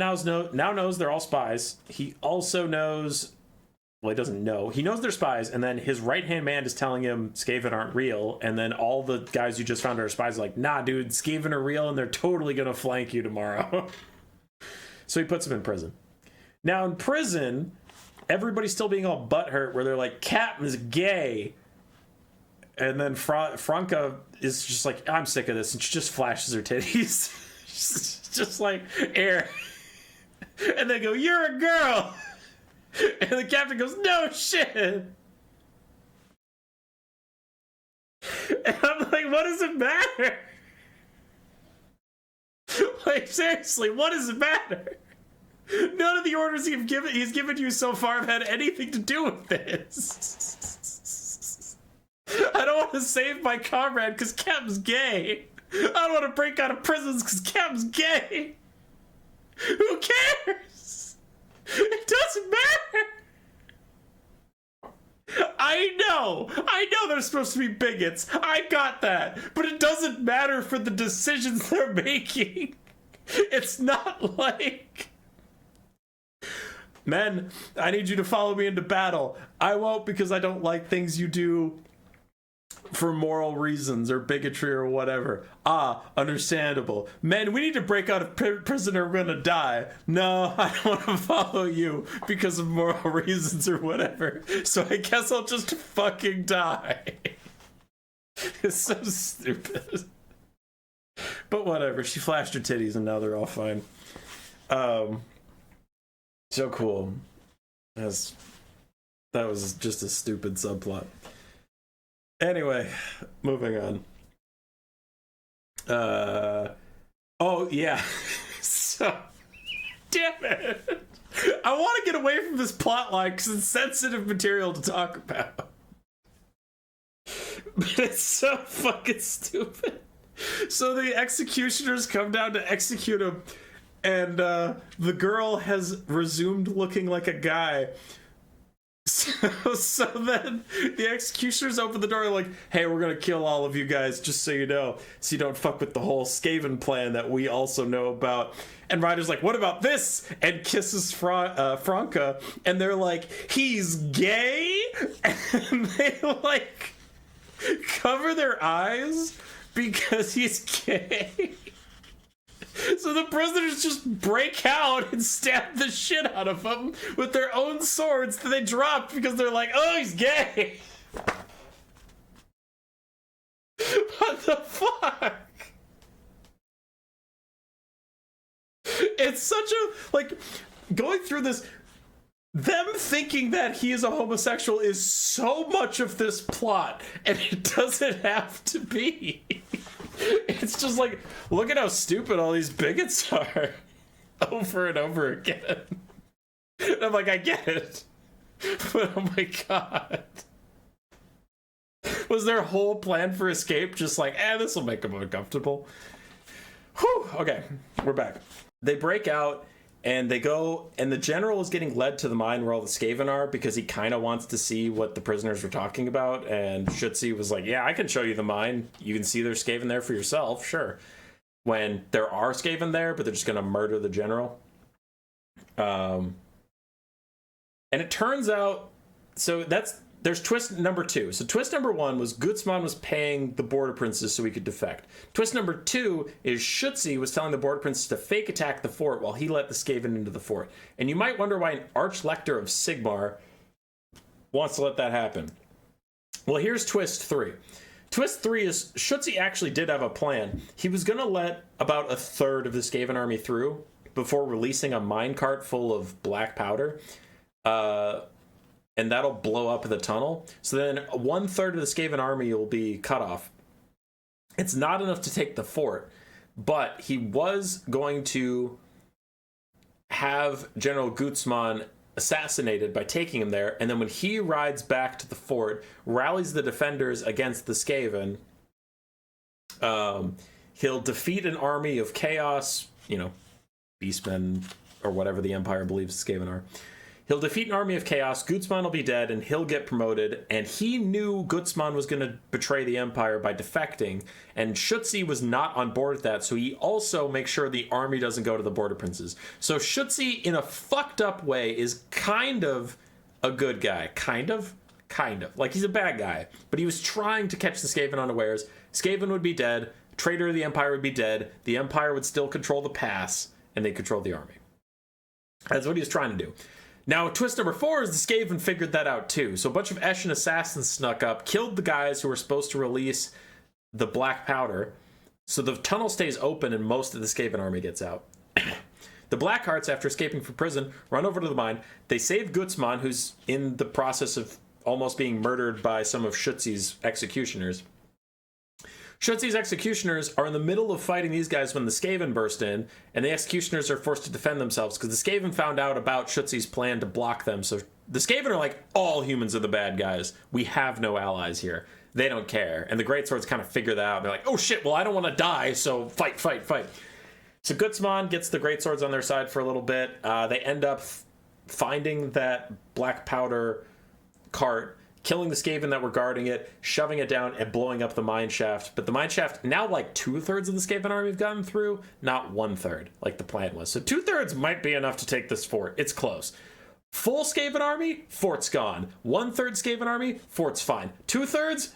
now knows they're all spies. He also knows... Well, he doesn't know. He knows they're spies, and then his right-hand man is telling him Skaven aren't real, and then all the guys you just found are spies are like, nah, dude, Skaven are real, and they're totally gonna flank you tomorrow. So he puts him in prison. Now, in prison... everybody's still being all butthurt where they're like, Captain's gay. And then Franca is just like, I'm sick of this. And she just flashes her titties. just like, air. And they go, you're a girl. And the captain goes, no shit. And I'm like, what does it matter? Like, seriously, what does it matter? None of the orders he's given you so far have had anything to do with this. I don't want to save my comrade because Cap's gay. I don't want to break out of prisons because Cap's gay. Who cares? It doesn't matter. I know they're supposed to be bigots. I got that. But it doesn't matter for the decisions they're making. It's not like... Men, I need you to follow me into battle. I won't because I don't like things you do for moral reasons or bigotry or whatever. Understandable. Men, we need to break out of prison or we're gonna die. No, I don't want to follow you because of moral reasons or whatever. So I guess I'll just fucking die. It's so stupid. But whatever, she flashed her titties and now they're all fine. So cool. That was just a stupid subplot. Anyway, moving on. Oh yeah. So, damn it. I want to get away from this plot line because it's sensitive material to talk about. But it's so fucking stupid. So the executioners come down to execute him. and the girl has resumed looking like a guy. So then the executioners open the door like, hey, we're gonna kill all of you guys, just so you know, so you don't fuck with the whole Skaven plan that we also know about. And Ryder's like, what about this? And kisses Franca, and they're like, he's gay? And they like cover their eyes because he's gay. So the prisoners just break out and stab the shit out of him with their own swords that they dropped because they're like, oh, he's gay. What the fuck? It's such a, like, going through this, them thinking that he is a homosexual is so much of this plot, and it doesn't have to be. It's just like, look at how stupid all these bigots are over and over again. And I'm like, I get it. But oh my god. Was their whole plan for escape just like, this will make them uncomfortable? Whew, okay, we're back. They break out and they go, and the general is getting led to the mine where all the Skaven are because he kind of wants to see what the prisoners were talking about. And Schutzi was like, yeah, I can show you the mine. You can see there's Skaven there for yourself, sure. When there are Skaven there, but they're just going to murder the general. And it turns out, so there's twist number 2. So twist number 1 was Gutzman was paying the border princes so he could defect. Twist number 2 is Schutzi was telling the border princes to fake attack the fort while he let the Skaven into the fort. And you might wonder why an archlector of Sigmar wants to let that happen. Well, here's twist 3. Twist 3 is Schutzi actually did have a plan. He was going to let about a third of the Skaven army through before releasing a minecart full of black powder. And that'll blow up the tunnel. So then 1/3 of the Skaven army will be cut off. It's not enough to take the fort, but he was going to have General Gutzman assassinated by taking him there. And then when he rides back to the fort, rallies the defenders against the Skaven, he'll defeat an army of chaos, beastmen or whatever the Empire believes the Skaven are. He'll defeat an army of chaos, Gutzman will be dead, and he'll get promoted, and he knew Gutzman was going to betray the Empire by defecting, and Schutzi was not on board with that, so he also makes sure the army doesn't go to the border princes. So Schutzi, in a fucked up way, is kind of a good guy. Kind of. Like, he's a bad guy, but he was trying to catch the Skaven unawares. Skaven would be dead, traitor of the Empire would be dead, the Empire would still control the pass, and they control the army. That's what he was trying to do. Now, twist number 4 is the Skaven figured that out too. So a bunch of Eshin assassins snuck up, killed the guys who were supposed to release the black powder. So the tunnel stays open and most of the Skaven army gets out. The Blackhearts, after escaping from prison, run over to the mine. They save Gutzman, who's in the process of almost being murdered by some of Schutzi's executioners. Schutzi's executioners are in the middle of fighting these guys when the Skaven burst in, and the executioners are forced to defend themselves because the Skaven found out about Schutzi's plan to block them. So the Skaven are like, all humans are the bad guys. We have no allies here. They don't care. And the Greatswords kind of figure that out. They're like, oh shit, well, I don't want to die, so fight. So Gutzman gets the Greatswords on their side for a little bit. They end up finding that black powder cart, killing the Skaven that were guarding it, shoving it down, and blowing up the mine shaft. But the mine shaft, now like 2/3 of the Skaven army have gotten through, not 1/3, like the plan was. So 2/3 might be enough to take this fort. It's close. Full Skaven army, fort's gone. 1/3 Skaven army, fort's fine. 2/3,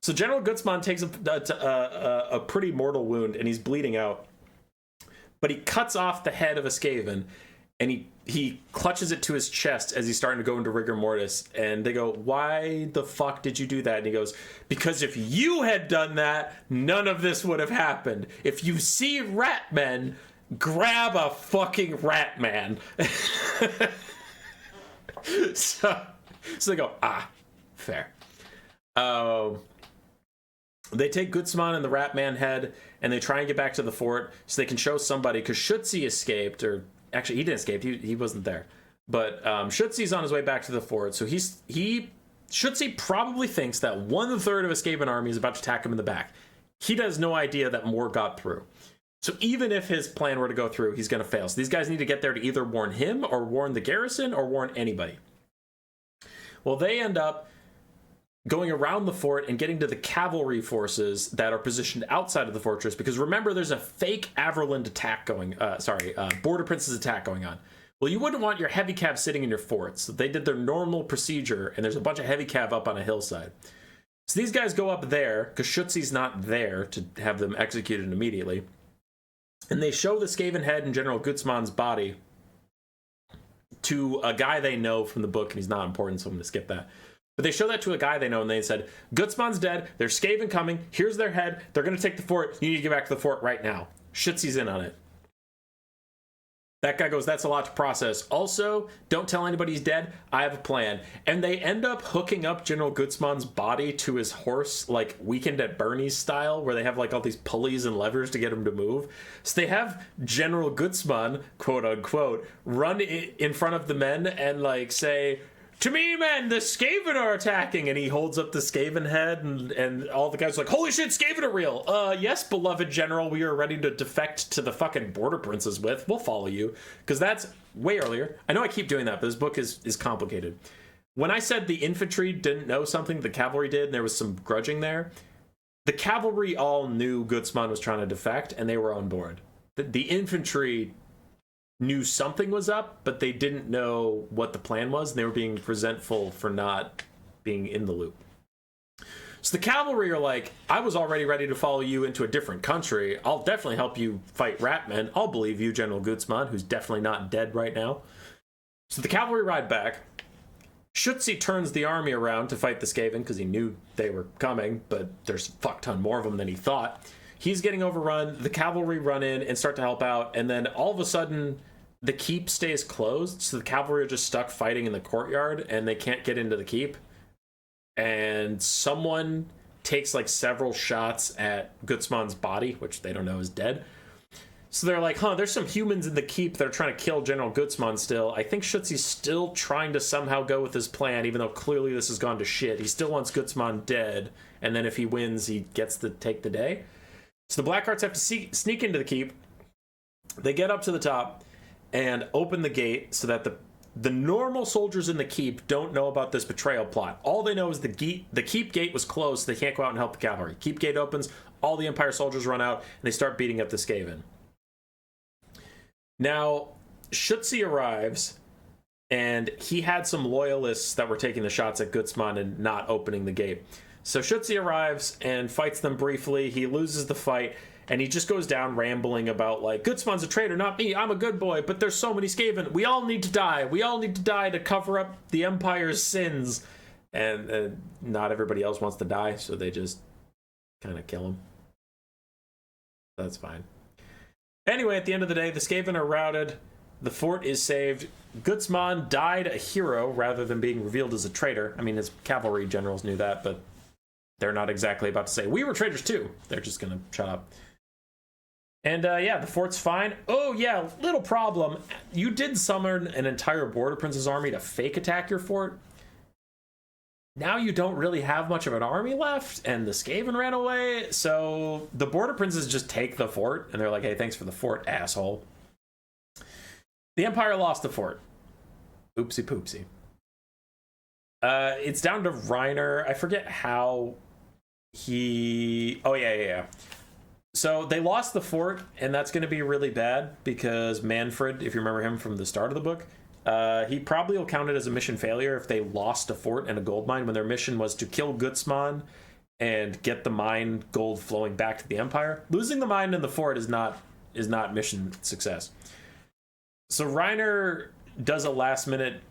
So General Gutzman takes a pretty mortal wound, and he's bleeding out. But he cuts off the head of a Skaven, and he clutches it to his chest as he's starting to go into rigor mortis. And they go, why the fuck did you do that? And he goes, because if you had done that, none of this would have happened. If you see rat men, grab a fucking rat man. So they go, fair. They take Gutzman and the rat man head, and they try and get back to the fort so they can show somebody, because Schutzi escaped, or actually, he didn't escape. He wasn't there. But Schutzi's on his way back to the fort. So Schutzi probably thinks that 1/3 of his Skaven army is about to attack him in the back. he has no idea that more got through. So even if his plan were to go through, he's going to fail. So these guys need to get there to either warn him or warn the garrison or warn anybody. Well, they end up going around the fort and getting to the cavalry forces that are positioned outside of the fortress, because remember, there's a fake Averland attack going, Border Prince's attack going on. Well, you wouldn't want your heavy cav sitting in your forts. So they did their normal procedure, and there's a bunch of heavy cav up on a hillside. So these guys go up there, because Schutzi's not there to have them executed immediately. And they show the Skaven head and General Gutzmann's body to a guy they know from the book, and he's not important, so I'm going to skip that. But they show that to a guy they know, and they said, Gutzmann's dead, there's Skaven coming, here's their head, they're going to take the fort, you need to get back to the fort right now. Schutzi's in on it. That guy goes, that's a lot to process. Also, don't tell anybody he's dead. I have a plan. And they end up hooking up General Gutzmann's body to his horse, like Weekend at Bernie's style, where they have like all these pulleys and levers to get him to move. So they have General Gutzmann, quote unquote, run in front of the men and like say, to me, men, the Skaven are attacking. And he holds up the Skaven head, and all the guys are like, holy shit, Skaven are real. Yes, beloved general, we are ready to defect to the fucking border princes with. We'll follow you. Because that's way earlier. I know I keep doing that, but this book is complicated. When I said the infantry didn't know something, the cavalry did, and there was some grudging there, the cavalry all knew Gutzmann was trying to defect, and they were on board. The infantry knew something was up, but they didn't know what the plan was, and they were being resentful for not being in the loop. So the cavalry are like, I was already ready to follow you into a different country. I'll definitely help you fight Ratmen. I'll believe you, General Gutzmann, who's definitely not dead right now. So the cavalry ride back. Schutzi turns the army around to fight the Skaven, because he knew they were coming, but there's a fuck ton more of them than he thought. He's getting overrun. The cavalry run in and start to help out, and then all of a sudden, the keep stays closed, so the cavalry are just stuck fighting in the courtyard, and they can't get into the keep. And someone takes like several shots at Gutzmann's body, which they don't know is dead. So they're like, there's some humans in the keep that are trying to kill General Gutzmann still. I think Schutzi's still trying to somehow go with his plan, even though clearly this has gone to shit. He still wants Gutzmann dead, and then if he wins, he gets to take the day. So the Blackhearts have to sneak into the keep. They get up to the top and open the gate so that the normal soldiers in the keep don't know about this betrayal plot. All they know is the keep gate was closed, so they can't go out and help the cavalry. Keep gate opens, all the Empire soldiers run out, and they start beating up the Skaven. Now, Schutzi arrives, and he had some loyalists that were taking the shots at Gutzmann and not opening the gate. So Schutzi arrives and fights them briefly. He loses the fight, and he just goes down rambling about, like, Gutzmann's a traitor, not me. I'm a good boy, but there's so many Skaven. We all need to die. We all need to die to cover up the Empire's sins. And not everybody else wants to die, so they just kind of kill him. That's fine. Anyway, at the end of the day, the Skaven are routed. The fort is saved. Gutzmann died a hero rather than being revealed as a traitor. I mean, his cavalry generals knew that, but they're not exactly about to say, we were traitors too. They're just going to shut up. And yeah, the fort's fine. Oh yeah, little problem. You did summon an entire Border Prince's army to fake attack your fort. Now you don't really have much of an army left, and the Skaven ran away, so the Border Princes just take the fort, and they're like, hey, thanks for the fort, asshole. The Empire lost the fort. Oopsie poopsie. It's down to Reiner. I forget how he... Oh, yeah. So they lost the fort, and that's going to be really bad, because Manfred, if you remember him from the start of the book, he probably will count it as a mission failure if they lost a fort and a gold mine when their mission was to kill Gutzmann and get the mine gold flowing back to the Empire. Losing the mine and the fort is not mission success. So Reiner does a last-minute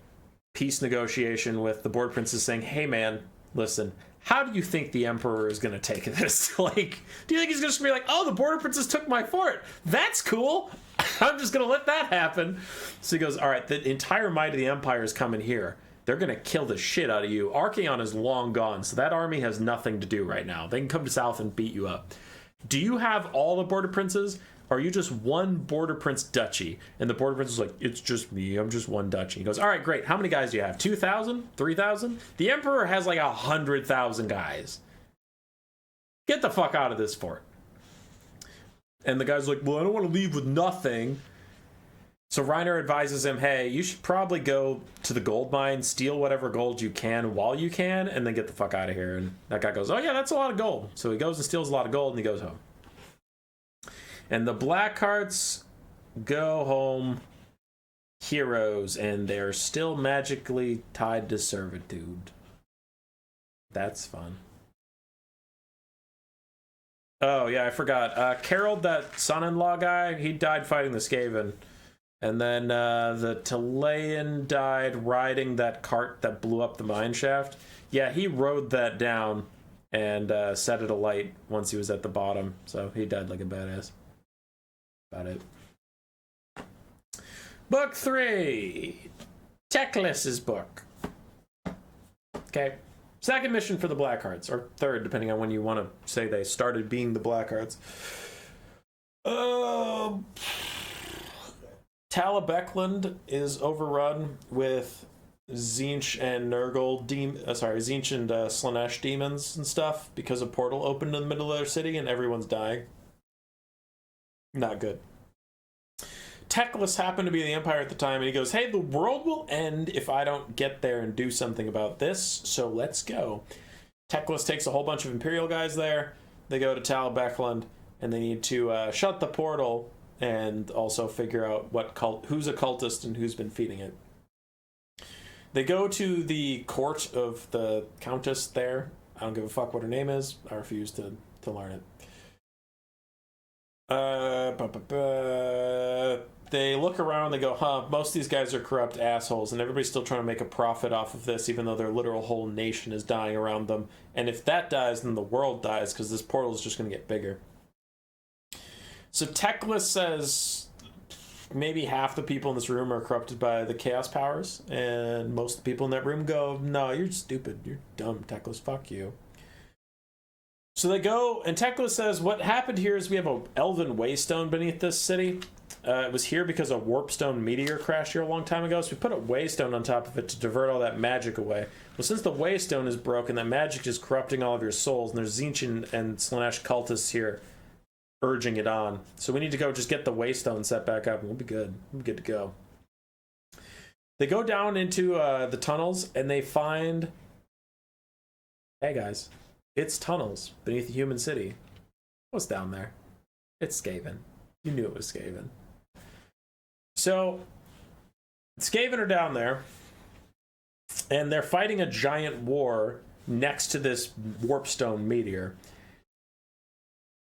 peace negotiation with the Border Princes saying, hey man, listen, how do you think the Emperor is going to take this? Like, do you think he's just going to be like, oh, the Border Princes took my fort? That's cool. I'm just going to let that happen. So he goes, all right, the entire might of the Empire is coming here. They're going to kill the shit out of you. Archaon is long gone, so that army has nothing to do right now. They can come to south and beat you up. Do you have all the Border Princes? Or are you just one Border Prince duchy? And the Border Prince is like, it's just me. I'm just one duchy. He goes, all right, great. How many guys do you have? 2,000? 3,000? The Emperor has like 100,000 guys. Get the fuck out of this fort. And the guy's like, well, I don't want to leave with nothing. So Reiner advises him, hey, you should probably go to the gold mine, steal whatever gold you can while you can, and then get the fuck out of here. And that guy goes, oh yeah, that's a lot of gold. So he goes and steals a lot of gold, and he goes home. And the Blackhearts go home heroes, and they're still magically tied to servitude. That's fun. Oh yeah, I forgot. Carol, that son-in-law guy, he died fighting the Skaven. And then the Talayan died riding that cart that blew up the mine shaft. Yeah, he rode that down and set it alight once he was at the bottom. So he died like a badass. About it. Book 3. Teclis's book. Okay. Second mission for the Blackhearts. Or third, depending on when you want to say they started being the Blackhearts. Talabecland is overrun with Tzeentch and Nurgle Tzeentch and Slaanesh demons and stuff because a portal opened in the middle of their city and everyone's dying. Not good. Teclis happened to be the Empire at the time, and he goes, hey, the world will end if I don't get there and do something about this, so let's go. Teclis takes a whole bunch of Imperial guys there. They go to Talabecland, and they need to shut the portal and also figure out who's a cultist and who's been feeding it. They go to the court of the Countess there. I don't give a fuck what her name is. I refuse to learn it. They look around, they go, most of these guys are corrupt assholes, and everybody's still trying to make a profit off of this, even though their literal whole nation is dying around them. And if that dies, then the world dies, because this portal is just going to get bigger. So Teclis says maybe half the people in this room are corrupted by the chaos powers, and most of the people in that room go, no, you're stupid, you're dumb, Teclis, fuck you. So they go, and Teclis says, what happened here is we have an elven waystone beneath this city. It was here because a warpstone meteor crashed here a long time ago, so we put a waystone on top of it to divert all that magic away. Well, since the waystone is broken, that magic is corrupting all of your souls, and there's Tzeentch and Slaanesh cultists here urging it on. So we need to go just get the waystone set back up, and we'll be good. We'll be good to go. They go down into the tunnels, and they find... Hey, guys. It's tunnels beneath the human city. What's down there? It's Skaven. You knew it was Skaven. So, Skaven are down there, and they're fighting a giant war next to this warpstone meteor.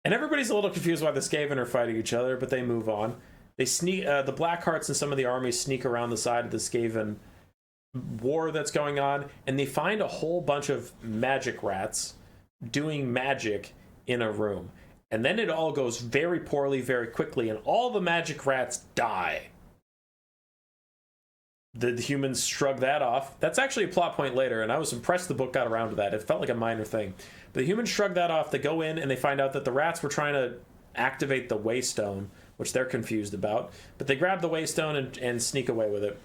And everybody's a little confused why the Skaven are fighting each other, but they move on. They sneak. The Blackhearts and some of the armies sneak around the side of the Skaven war that's going on, and they find a whole bunch of magic rats doing magic in a room. And then it all goes very poorly, very quickly, and all the magic rats die. The humans shrug that off. That's actually a plot point later, and I was impressed the book got around to that. It felt like a minor thing. But the humans shrug that off. They go in, and they find out that the rats were trying to activate the waystone, which they're confused about. But they grab the waystone and sneak away with it.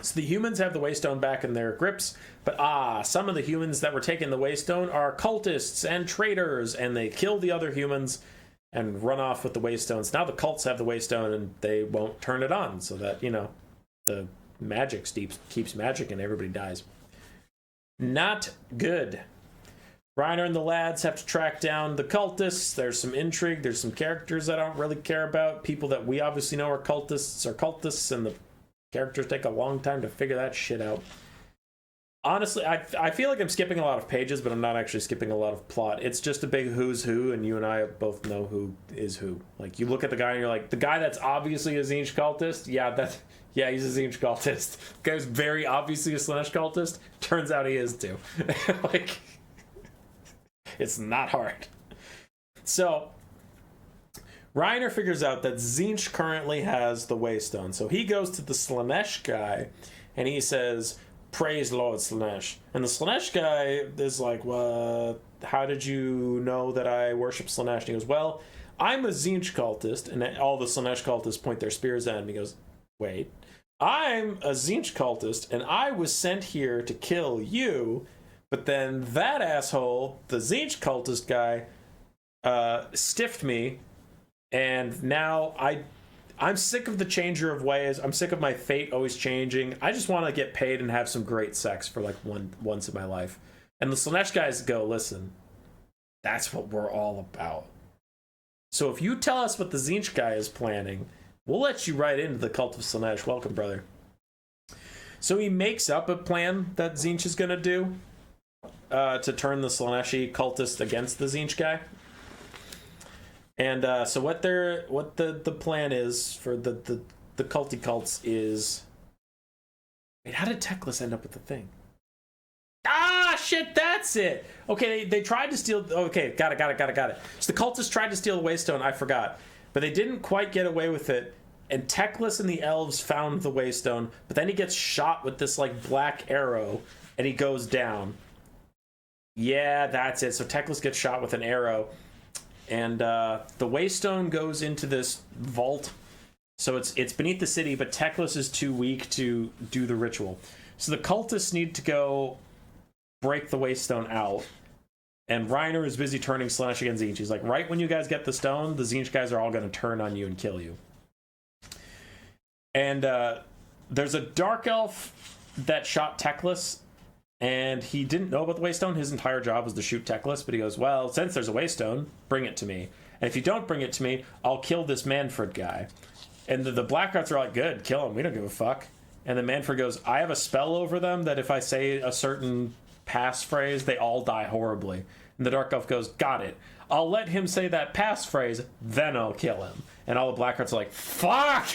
So the humans have the waystone back in their grips, but some of the humans that were taking the waystone are cultists and traitors, and they kill the other humans and run off with the waystones. Now the cults have the waystone, and they won't turn it on, so that, the magic keeps magic and everybody dies. Not good. Reiner and the lads have to track down the cultists. There's some intrigue. There's some characters I don't really care about. People that we obviously know are cultists, and the characters take a long time to figure that shit out. Honestly, I feel like I'm skipping a lot of pages, but I'm not actually skipping a lot of plot. It's just a big who's who, and you and I both know who is who. Like, you look at the guy and you're like, the guy that's obviously a Tzeentch cultist? Yeah, he's a Tzeentch cultist. The guy who's very obviously a Slaanesh cultist? Turns out he is too. Like, it's not hard. So, Reiner figures out that Tzeentch currently has the Waystone. So he goes to the Slaanesh guy, and he says, praise Lord Slaanesh. And the Slaanesh guy is like, well, how did you know that I worship Slaanesh? And he goes, well, I'm a Tzeentch cultist. And all the Slaanesh cultists point their spears at him. He goes, wait, I'm a Tzeentch cultist, and I was sent here to kill you. But then that asshole, the Tzeentch cultist guy, stiffed me, and now I'm sick of the changer of ways. I'm sick of my fate always changing. I just want to get paid and have some great sex for like once in my life. And the Slaanesh guys go, listen, that's what we're all about. So if you tell us what the Tzeentch guy is planning, we'll let you right into the cult of Slaanesh. Welcome, brother. So he makes up a plan that Tzeentch is going to do to turn the Slaaneshi cultist against the Tzeentch guy. And so what the plan is for the culty cults is... Wait, how did Teclis end up with the thing? Ah, shit, that's it! Okay, they tried to steal... Okay, got it. So the cultists tried to steal the Waystone, I forgot. But they didn't quite get away with it. And Teclis and the elves found the Waystone, but then he gets shot with this, like, black arrow, and he goes down. Yeah, that's it. So Teclis gets shot with an arrow. And the Waystone goes into this vault. So it's beneath the city, but Teclis is too weak to do the ritual. So the cultists need to go break the Waystone out. And Reiner is busy turning Slaanesh against Tzeentch. He's like, right when you guys get the stone, the Tzeentch guys are all going to turn on you and kill you. And there's a dark elf that shot Teclis. And he didn't know about the Waystone. His entire job was to shoot Teclis, but he goes, well, since there's a Waystone, bring it to me. And if you don't bring it to me, I'll kill this Manfred guy. And the Blackhearts are like, good, kill him. We don't give a fuck. And then Manfred goes, I have a spell over them that if I say a certain passphrase, they all die horribly. And the Dark Elf goes, got it. I'll let him say that passphrase, then I'll kill him. And all the Blackhearts are like, fuck!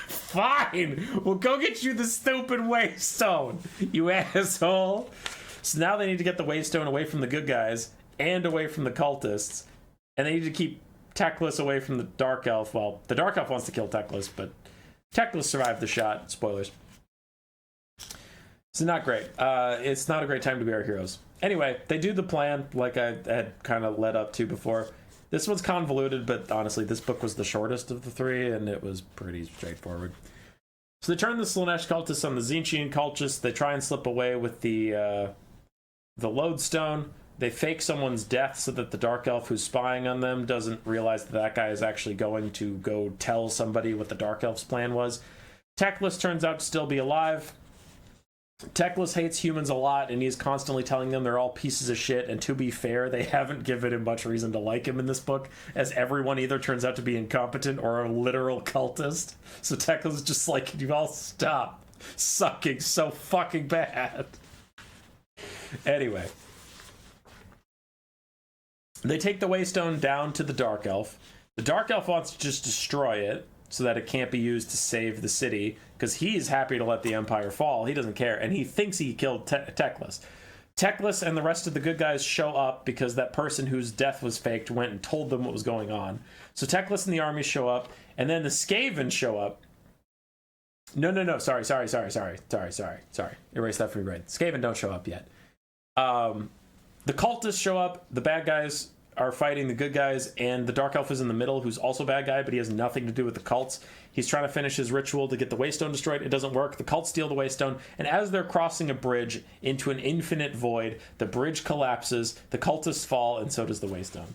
Fine, we'll go get you the stupid Waystone, you asshole. So now they need to get the Waystone away from the good guys and away from the cultists, and they need to keep Teclis away from the Dark Elf. Well, the Dark Elf wants to kill Teclis, but Teclis survived the shot. Spoilers. So not great. It's not a great time to be our heroes. Anyway, they do the plan like I had kind of led up to before. This one's convoluted, but honestly, this book was the shortest of the three, and it was pretty straightforward. So they turn the Slaanesh cultists on the Tzeentchian cultists. They try and slip away with the lodestone. They fake someone's death so that the Dark Elf who's spying on them doesn't realize that that guy is actually going to go tell somebody what the Dark Elf's plan was. Teclis turns out to still be alive. Teclis hates humans a lot, and he's constantly telling them they're all pieces of shit, and to be fair, they haven't given him much reason to like him in this book, as everyone either turns out to be incompetent or a literal cultist. So Teclis is just like, can you all stop sucking so fucking bad? Anyway. They take the Waystone down to the Dark Elf. The Dark Elf wants to just destroy it, so that it can't be used to save the city, because he's happy to let the Empire fall. He doesn't care, and he thinks he killed Teclis. Teclis and the rest of the good guys show up because that person whose death was faked went and told them what was going on. So Teclis and the army show up, and then the Skaven show up. No, sorry. Erase that from your brain. Skaven don't show up yet. The cultists show up, the bad guys are fighting the good guys, and the Dark Elf is in the middle, who's also a bad guy, but he has nothing to do with the cults. He's trying to finish his ritual to get the Waystone destroyed. It doesn't work. The cults steal the Waystone, and as they're crossing a bridge into an infinite void, the bridge collapses, the cultists fall, and so does the Waystone.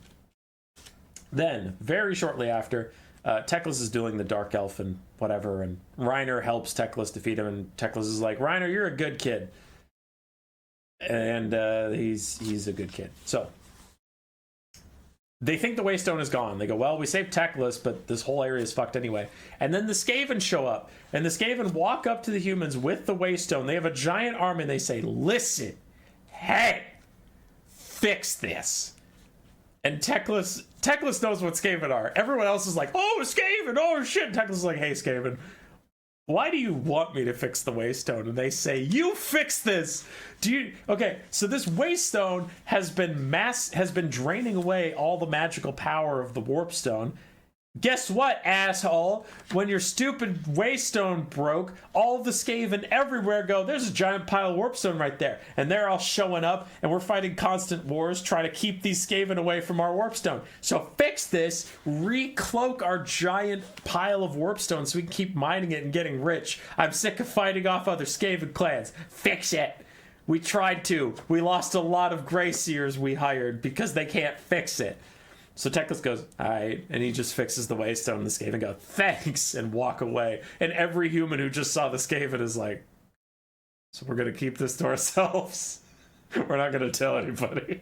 Then, very shortly after, Teclis is doing the Dark Elf and whatever, and Reiner helps Teclis defeat him, and Teclis is like, Reiner, you're a good kid. And he's a good kid. So they think the Waystone is gone. They go, well, we saved Teclis, but this whole area is fucked anyway. And then the Skaven show up, and the Skaven walk up to the humans with the Waystone. They have a giant arm, and they say, listen, hey, fix this. And Teclis knows what Skaven are. Everyone else is like, oh, Skaven, oh shit. Teclis is like, hey, Skaven, why do you want me to fix the Waystone? And they say, you fix this. Okay, so this Waystone has been draining away all the magical power of the Warpstone. Guess what, asshole? When your stupid Waystone broke, all the Skaven everywhere go, there's a giant pile of Warpstone right there. And they're all showing up, and we're fighting constant wars trying to keep these Skaven away from our Warpstone. So fix this, recloak our giant pile of Warpstone so we can keep mining it and getting rich. I'm sick of fighting off other Skaven clans. Fix it. We tried to. We lost a lot of Grey Seers we hired because they can't fix it. So Teclis goes, "Hi," and he just fixes the waystone in the Skaven and go, "Thanks," and walk away. And every human who just saw the Skaven is like, "So we're gonna keep this to ourselves. We're not gonna tell anybody."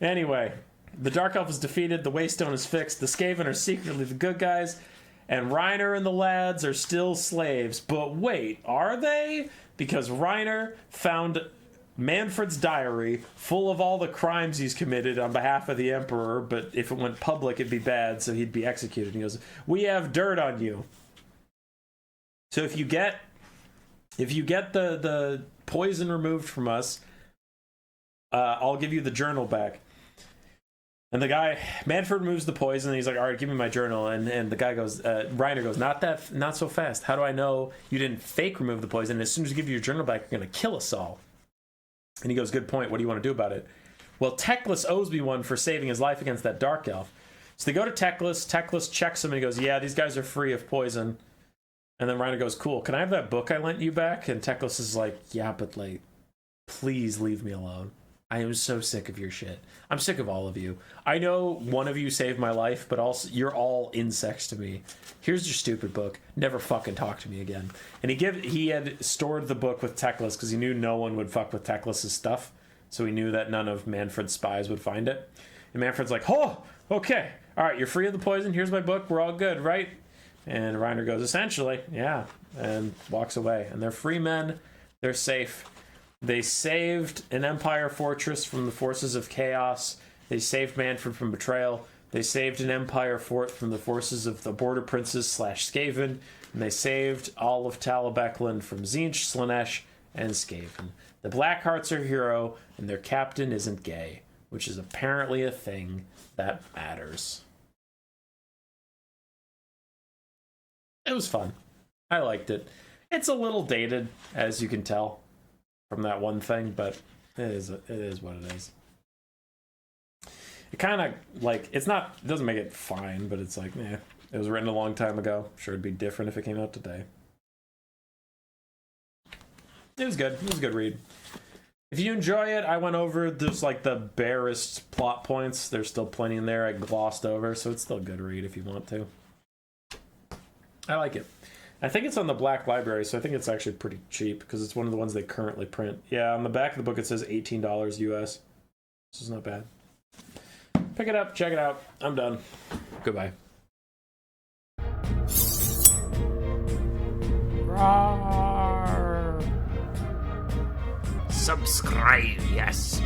Anyway, the Dark Elf is defeated, the Waystone is fixed, the Skaven are secretly the good guys, and Reiner and the lads are still slaves. But wait, are they? Because Reiner found Manfred's diary full of all the crimes he's committed on behalf of the Emperor, but if it went public, it'd be bad, so he'd be executed. And he goes, "We have dirt on you. So if you get the poison removed from us, I'll give you the journal back." And the guy, Manfred, removes the poison, and he's like, "All right, give me my journal." And the guy goes, Reiner goes, not so fast. How do I know you didn't fake remove the poison? And as soon as you give you your journal back, you're going to kill us all. And he goes, "Good point. What do you want to do about it?" "Well, Teclis owes me one for saving his life against that Dark Elf." So they go to Teclis. Teclis checks him, and he goes, "Yeah, these guys are free of poison." And then Reiner goes, "Cool. Can I have that book I lent you back?" And Teclis is like, "Yeah, but like, please leave me alone. I am so sick of your shit. I'm sick of all of you. I know one of you saved my life, but also you're all insects to me. Here's your stupid book. Never fucking talk to me again." And he had stored the book with Teclis because he knew no one would fuck with Teclis' stuff. So he knew that none of Manfred's spies would find it. And Manfred's like, "Oh, okay. All right, you're free of the poison. Here's my book. We're all good, right?" And Reiner goes, "Essentially, yeah," and walks away. And they're free men. They're safe. They saved an Empire fortress from the forces of chaos. They saved Manfred from betrayal. They saved an Empire fort from the forces of the Border Princes / Skaven. And they saved all of Talabecland from Tzeentch, Slaanesh, and Skaven. The Blackhearts are hero, and their captain isn't gay, which is apparently a thing that matters. It was fun. I liked it. It's a little dated, as you can tell from that one thing, but it is what it is. It kind of like it doesn't make it fine, but it's like, it was written a long time ago. Sure, it'd be different if it came out today. It was good. It was a good read. If you enjoy it, I went over just like the barest plot points. There's still plenty in there I glossed over, so it's still a good read if you want to. I like it. I think it's on the Black Library, so I think it's actually pretty cheap because it's one of the ones they currently print. Yeah, on the back of the book it says $18 US. This is not bad. Pick it up, check it out. I'm done. Goodbye. Subscribe, yes.